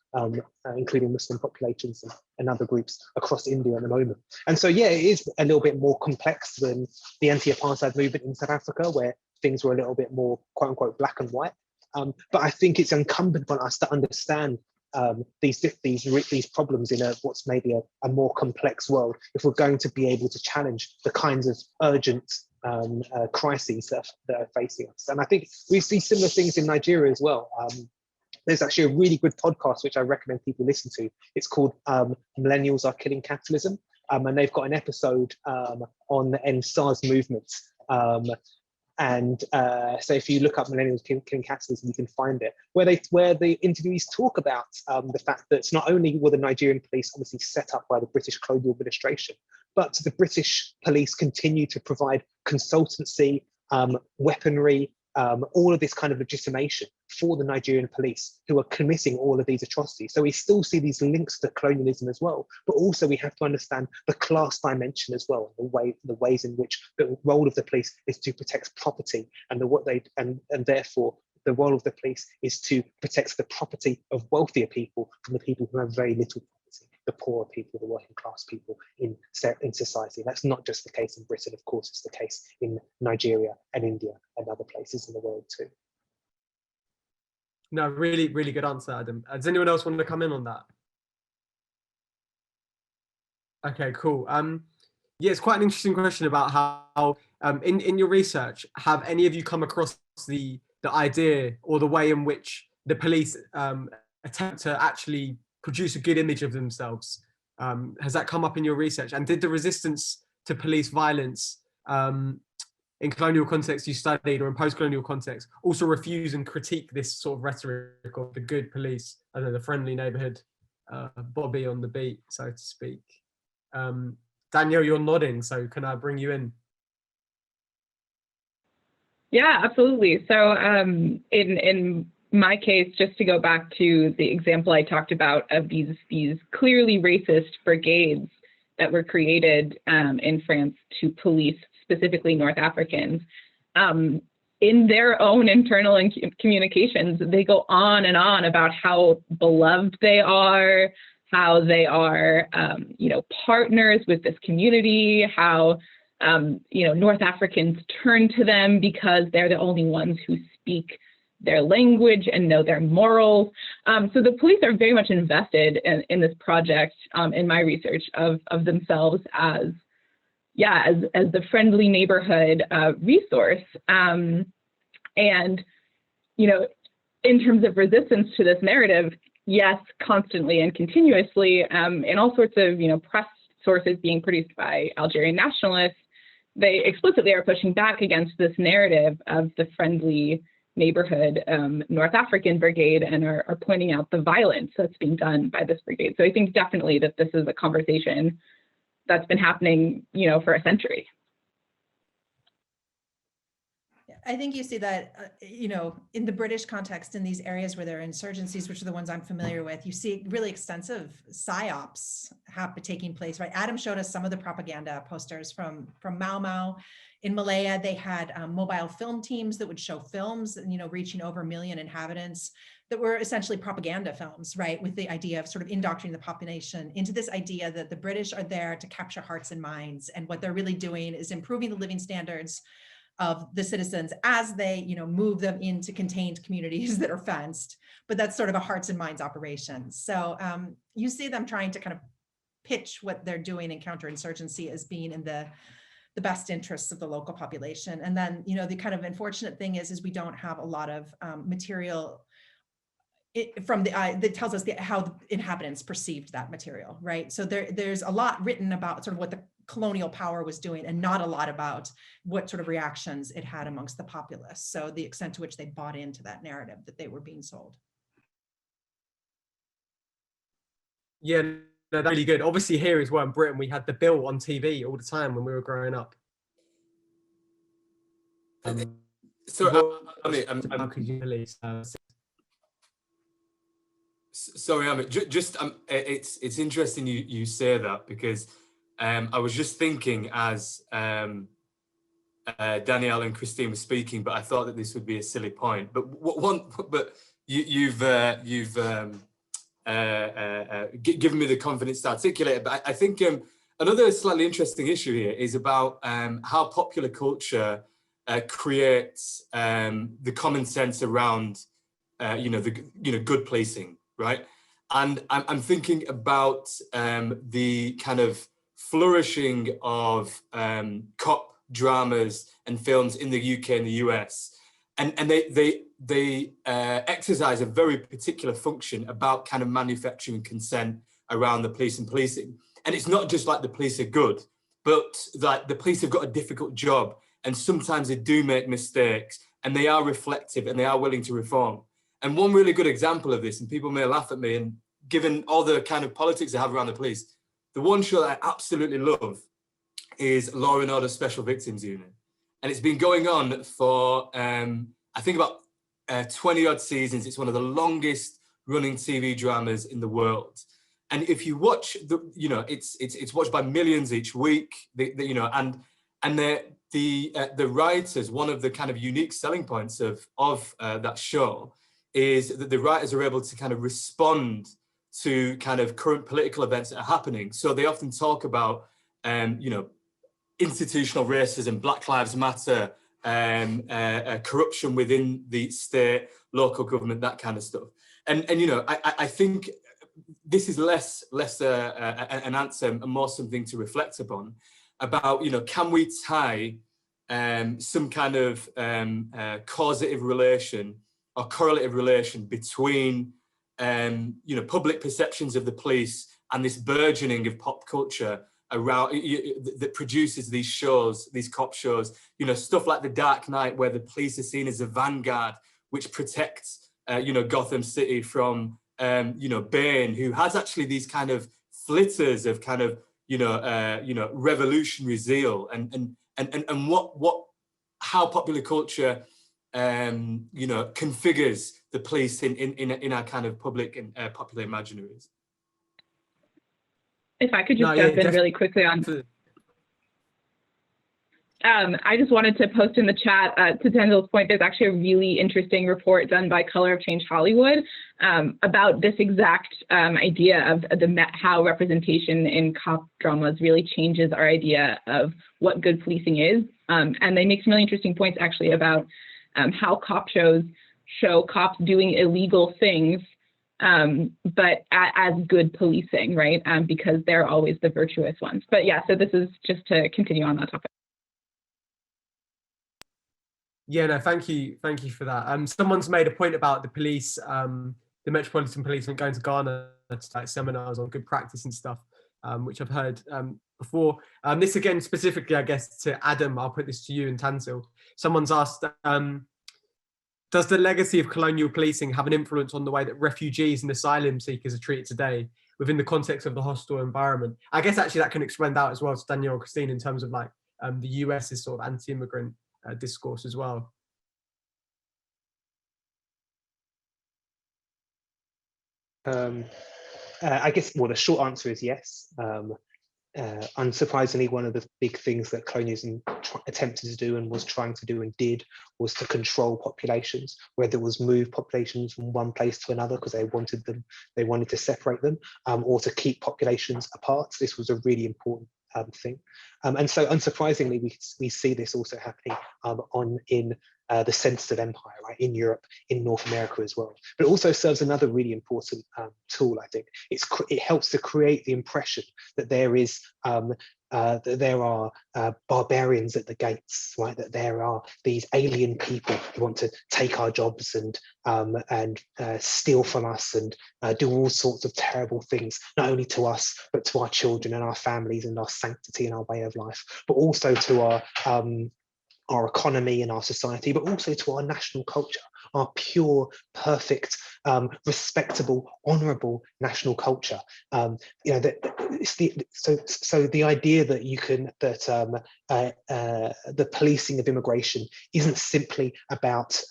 including Muslim populations and other groups across India at the moment. And so, yeah, it is a little bit more complex than the anti-apartheid movement in South Africa, where things were a little bit more, quote unquote, black and white. But I think it's incumbent on us to understand these problems in what's maybe a more complex world, if we're going to be able to challenge the kinds of urgent crises that are facing us. And I think we see similar things in Nigeria as well. There's actually a really good podcast which I recommend people listen to. It's called Millennials Are Killing Capitalism. And they've got an episode on the End SARS movement. So if you look up Millennials Killing Capitalism, you can find it, where the interviewees talk about the fact that not only were the Nigerian police obviously set up by the British colonial administration, but the British police continue to provide consultancy, weaponry, all of this kind of legitimation for the Nigerian police who are committing all of these atrocities. So we still see these links to colonialism as well, but also we have to understand the class dimension as well, the ways in which the role of the police is to protect property, and therefore the role of the police is to protect the property of wealthier people from the people who have very little property. the poorer people, the working class people in society. And that's not just the case in Britain, of course, it's the case in Nigeria and India and other places in the world too. No, really, really good answer, Adam. Does anyone else want to come in on that? Okay, cool. Yeah, it's quite an interesting question about how in your research, have any of you come across the idea or the way in which the police attempt to actually produce a good image of themselves? Has that come up in your research? And did the resistance to police violence in colonial context you studied, or in post-colonial context, also refuse and critique this sort of rhetoric of the good police, I don't know, the friendly neighborhood Bobby on the beat, so to speak? Danielle, you're nodding, so can I bring you in? Yeah, absolutely. So in my case, just to go back to the example I talked about of these clearly racist brigades that were created in France to police specifically North Africans, in their own internal communications, they go on and on about how beloved they are, how they are, partners with this community, how, North Africans turn to them because they're the only ones who speak their language and know their morals. So the police are very much invested in this project, in my research, of themselves as the friendly neighborhood resource. And, in terms of resistance to this narrative, yes, constantly and continuously, in all sorts of, press sources being produced by Algerian nationalists, they explicitly are pushing back against this narrative of the friendly neighborhood North African brigade and are pointing out the violence that's being done by this brigade. So I think definitely that this is a conversation that's been happening, for a century. I think you see that, in the British context, in these areas where there are insurgencies, which are the ones I'm familiar with, you see really extensive psyops taking place, right? Adam showed us some of the propaganda posters from Mau Mau. In Malaya, they had mobile film teams that would show films, reaching over 1 million inhabitants, that were essentially propaganda films, right? With the idea of sort of indoctrinating the population into this idea that the British are there to capture hearts and minds. And what they're really doing is improving the living standards of the citizens as they, move them into contained communities that are fenced, but that's sort of a hearts and minds operation. So you see them trying to kind of pitch what they're doing in counterinsurgency as being in the best interests of the local population. And then, the kind of unfortunate thing is we don't have a lot of material that tells us how the inhabitants perceived that material, right? So there's a lot written about sort of what the colonial power was doing and not a lot about what sort of reactions it had amongst the populace. So the extent to which they bought into that narrative that they were being sold. Yeah, no, that's really good. Obviously here as well in Britain, we had the bill on TV all the time when we were growing up. Sorry, Amit, it's interesting you say that, because I was just thinking as Danielle and Kristine were speaking, but I thought that this would be a silly point. But you've given me the confidence to articulate it. But I think another slightly interesting issue here is about how popular culture creates the common sense around good policing. Right, and I'm thinking about the kind of flourishing of cop dramas and films in the UK and the US, and they exercise a very particular function about kind of manufacturing consent around the police and policing. And it's not just like the police are good, but like the police have got a difficult job, and sometimes they do make mistakes, and they are reflective and they are willing to reform. And one really good example of this, and people may laugh at me, and given all the kind of politics they have around the police, the one show that I absolutely love is Law and Order Special Victims Unit. And it's been going on for, I think about 20 odd seasons. It's one of the longest running TV dramas in the world. And if you watch it's watched by millions each week, and the writers, one of the kind of unique selling points of that show is that the writers are able to kind of respond to kind of current political events that are happening. So they often talk about, you know, institutional racism, Black Lives Matter, corruption within the state, local government, that kind of stuff. And you know, I think this is less an answer and more something to reflect upon about, you know, can we tie some kind of causative relation or correlative relation between you know, public perceptions of the police and this burgeoning of pop culture around that produces these shows, these cop shows, you know, stuff like The Dark Knight, where the police are seen as a vanguard which protects you know, Gotham City from you know, Bane, who has actually these kind of flitters of kind of, you know, revolutionary zeal, and how popular culture you know, configures the police in our kind of public and popular imaginaries. If I could just jump in really quickly on, I just wanted to post in the chat to Tanzil's point, there's actually a really interesting report done by Color of Change Hollywood about this exact idea of how representation in cop dramas really changes our idea of what good policing is. And they make some really interesting points actually about how cop shows show cops doing illegal things, but as good policing, right? Because they're always the virtuous ones. But yeah, so this is just to continue on that topic. Yeah, no, thank you for that. Someone's made a point about the police, the Metropolitan Policeman going to Ghana to like seminars on good practice and stuff, which I've heard before. This again, specifically, I guess, to Adam, I'll put this to you and Tanzil. Someone's asked, does the legacy of colonial policing have an influence on the way that refugees and asylum seekers are treated today within the context of the hostile environment? I guess actually that can extend out as well to Danielle and Kristine in terms of like the US's sort of anti-immigrant discourse as well. I guess, well, the short answer is yes. Unsurprisingly, one of the big things that colonialism attempted to do and was trying to do and did was to control populations, whether it was move populations from one place to another because they wanted to separate them, or to keep populations apart. This was a really important thing. And so unsurprisingly, we see this also happening in the sensitive empire, right, in Europe, in North America as well. But it also serves another really important tool, I think. It helps to create the impression that there is that there are barbarians at the gates, right? That there are these alien people who want to take our jobs and steal from us and do all sorts of terrible things, not only to us, but to our children and our families and our sanctity and our way of life, but also to our economy and our society, but also to our national culture, our pure, perfect, respectable, honourable national culture. You know, so the idea that the policing of immigration isn't simply about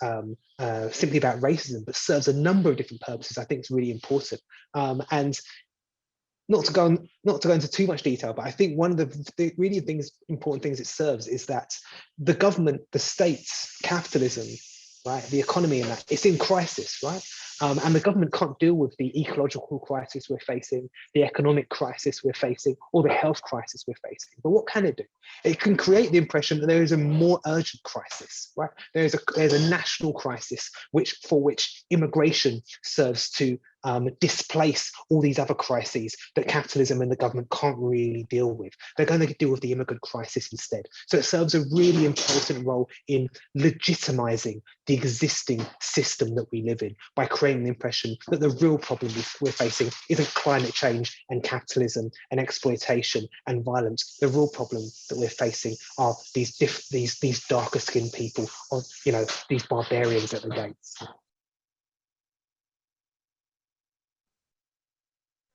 racism, but serves a number of different purposes, I think is really important. And not to go into too much detail, but I think one of the really important things it serves is that the government, the states, capitalism, right, the economy and that, it's in crisis, right? And the government can't deal with the ecological crisis we're facing, the economic crisis we're facing, or the health crisis we're facing. But what can it do? It can create the impression that there is a more urgent crisis, right? There's a national crisis for which immigration serves to displace all these other crises that capitalism and the government can't really deal with. They're going to deal with the immigrant crisis instead. So it serves a really important role in legitimizing the existing system that we live in by creating the impression that the real problem we're facing isn't climate change and capitalism and exploitation and violence. The real problem that we're facing are these darker skinned people, or, you know, these barbarians at the gates.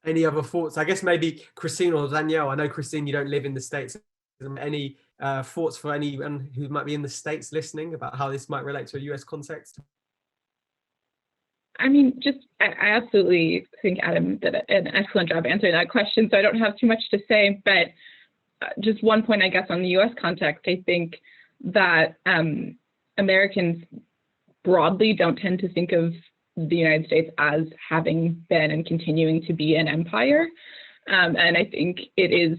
Any other thoughts? I guess maybe Kristine or Danielle. I know, Kristine, you don't live in the States. Any thoughts for anyone who might be in the States listening about how this might relate to a US context? I mean, I absolutely think Adam did an excellent job answering that question, so I don't have too much to say, but just one point, I guess, on the US context, I think that Americans broadly don't tend to think of the United States as having been and continuing to be an empire. And I think it is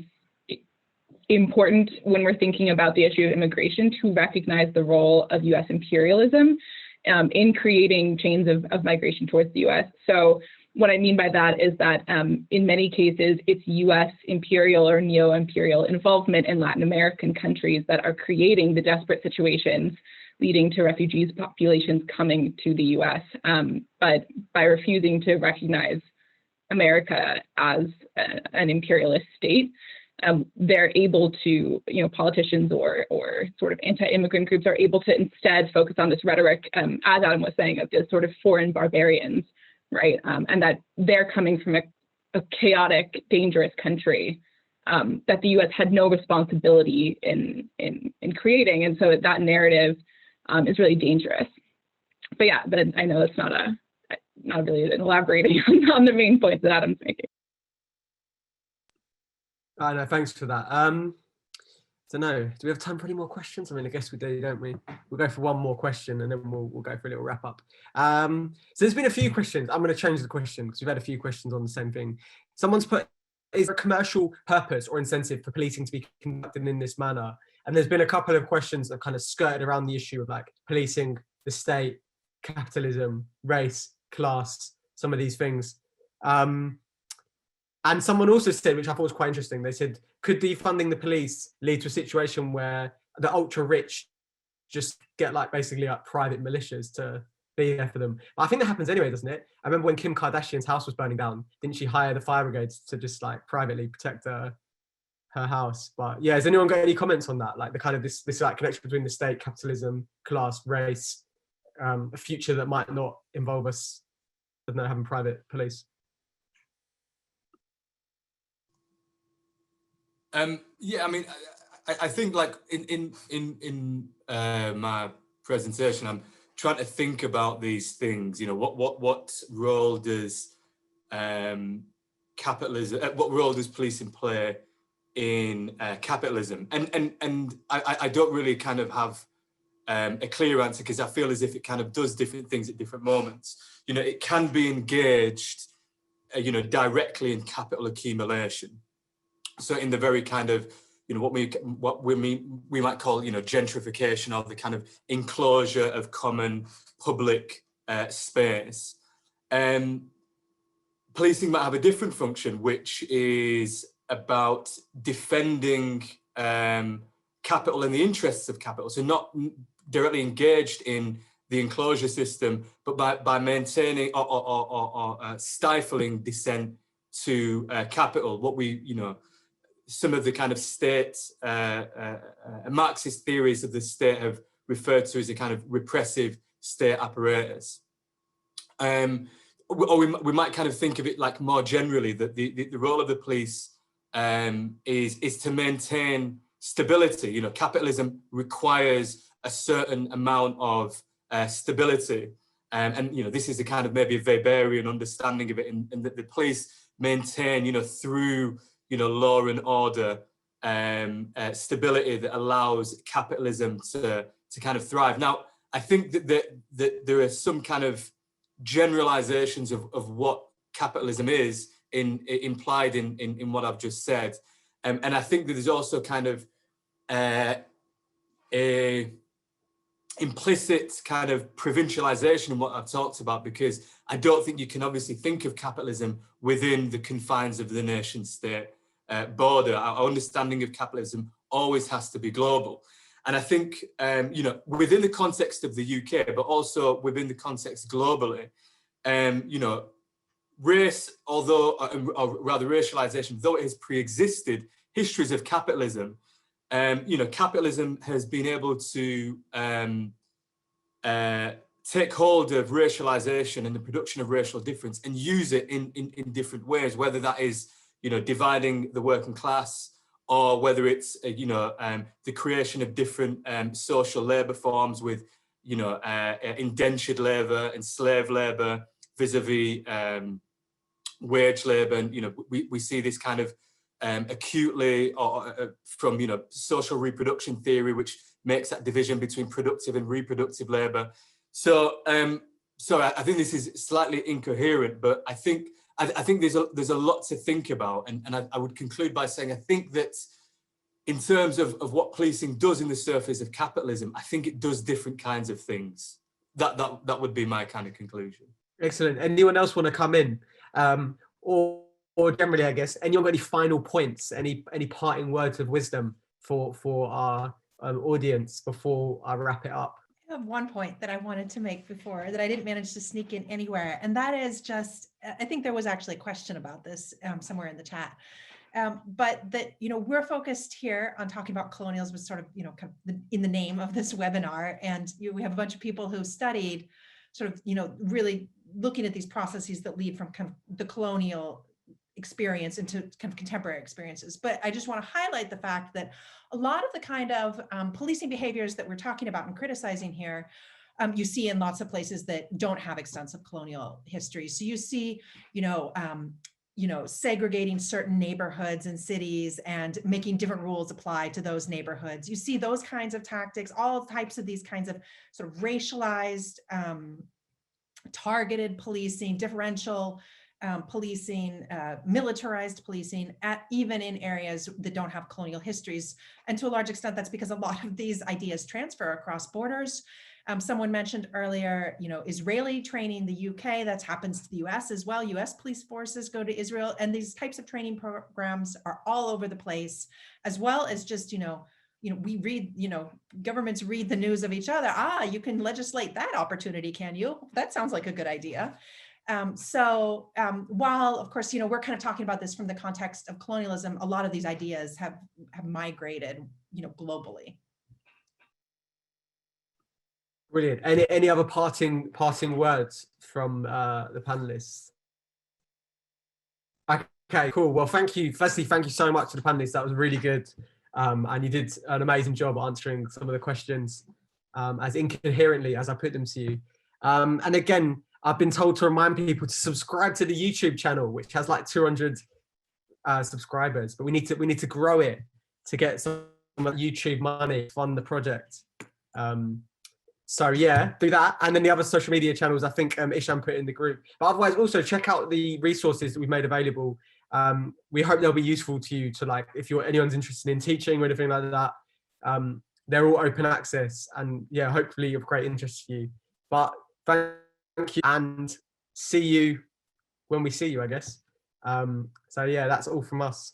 important when we're thinking about the issue of immigration to recognize the role of US imperialism in creating chains of migration towards the US. So what I mean by that is that in many cases, it's US imperial or neo-imperial involvement in Latin American countries that are creating the desperate situations leading to refugees populations coming to the US. But by refusing to recognize America as an imperialist state, they're able to, politicians or sort of anti-immigrant groups are able to instead focus on this rhetoric, as Adam was saying, of this sort of foreign barbarians, right? And that they're coming from a chaotic, dangerous country that the U.S. had no responsibility in creating. And so that narrative is really dangerous. But yeah, but I know it's not really elaborating on the main points that Adam's making. No, thanks for that. I don't know. Do we have time for any more questions? I mean, I guess we do, don't we? We'll go for one more question and then we'll go for a little wrap up. So there's been a few questions. I'm going to change the question because we've had a few questions on the same thing. Someone's put, is there a commercial purpose or incentive for policing to be conducted in this manner? And there's been a couple of questions that kind of skirted around the issue of like policing, the state, capitalism, race, class, some of these things. And someone also said, which I thought was quite interesting, they said, could defunding the police lead to a situation where the ultra rich just get like basically like private militias to be there for them? But I think that happens anyway, doesn't it? I remember when Kim Kardashian's house was burning down, didn't she hire the fire brigades to just like privately protect her house? But yeah, has anyone got any comments on that? Like the kind of this like connection between the state, capitalism, class, race, a future that might not involve us, not having private police? Yeah, I mean, I think like in my presentation, I'm trying to think about these things. What role does capitalism? What role does policing play in capitalism? And I don't really kind of have a clear answer because I feel as if it kind of does different things at different moments. It can be engaged, directly in capital accumulation. So in the very kind of, what we might call, gentrification, or the kind of enclosure of common public space. Policing might have a different function, which is about defending capital and the interests of capital. So not directly engaged in the enclosure system, but by maintaining or stifling descent to capital. What we, some of the kind of state, Marxist theories of the state have referred to as a kind of repressive state apparatus. Or we might kind of think of it like more generally, that the role of the police is to maintain stability. Capitalism requires a certain amount of stability. And this is a kind of maybe a Weberian understanding of it, and that the police maintain, through law and order, stability that allows capitalism to kind of thrive. Now, I think that there are some kind of generalizations of what capitalism is implied in what I've just said. And I think that there's also kind of a implicit kind of provincialization in what I've talked about, because I don't think you can obviously think of capitalism within the confines of the nation state border. Our understanding of capitalism always has to be global. And I think, within the context of the UK, but also within the context globally, race, although, or rather racialization, though it has pre-existed histories of capitalism, capitalism has been able to take hold of racialization and the production of racial difference and use it in different ways, whether that is, dividing the working class, or whether it's, the creation of different social labor forms with, indentured labor and slave labor vis-a-vis wage labor. And, we see this kind of acutely from, social reproduction theory, which makes that division between productive and reproductive labor. So sorry, I think this is slightly incoherent, but I think there's a lot to think about, and I would conclude by saying I think that in terms of what policing does in the surface of capitalism, I think it does different kinds of things. That would be my kind of conclusion. Excellent. Anyone else want to come in, or generally, I guess, anyone got any final points, any parting words of wisdom for our audience before I wrap it up? I have one point that I wanted to make before that I didn't manage to sneak in anywhere, and that is just, I think there was actually a question about this somewhere in the chat, but that, we're focused here on talking about colonialism as sort of, kind of in the name of this webinar, and we have a bunch of people who studied sort of, really looking at these processes that lead from kind of the colonial experience into kind of contemporary experiences. But I just want to highlight the fact that a lot of the kind of policing behaviors that we're talking about and criticizing here, you see in lots of places that don't have extensive colonial history. So you see, segregating certain neighborhoods and cities and making different rules apply to those neighborhoods. You see those kinds of tactics, all types of these kinds of sort of racialized, targeted policing, differential policing, militarized policing, even in areas that don't have colonial histories. And to a large extent, that's because a lot of these ideas transfer across borders. Someone mentioned earlier, Israeli training, the UK, that happens to the US as well. US police forces go to Israel, and these types of training programs are all over the place, as well as just, we read, governments read the news of each other. You can legislate that opportunity, can you? That sounds like a good idea. While, of course, we're kind of talking about this from the context of colonialism, a lot of these ideas have migrated, globally. Brilliant. Any other parting words from the panelists? Okay, cool. Well, thank you. Firstly, thank you so much to the panelists. That was really good. And you did an amazing job answering some of the questions as incoherently as I put them to you. And again, I've been told to remind people to subscribe to the YouTube channel, which has like 200 subscribers, but we need to grow it to get some YouTube money to fund the project. So yeah, do that. And then the other social media channels, I think Isham put in the group. But otherwise, also check out the resources that we've made available. We hope they'll be useful to you, to like, if anyone's interested in teaching or anything like that. They're all open access, and yeah, hopefully of great interest to you. But thank you, and see you when we see you, I guess. So yeah, that's all from us.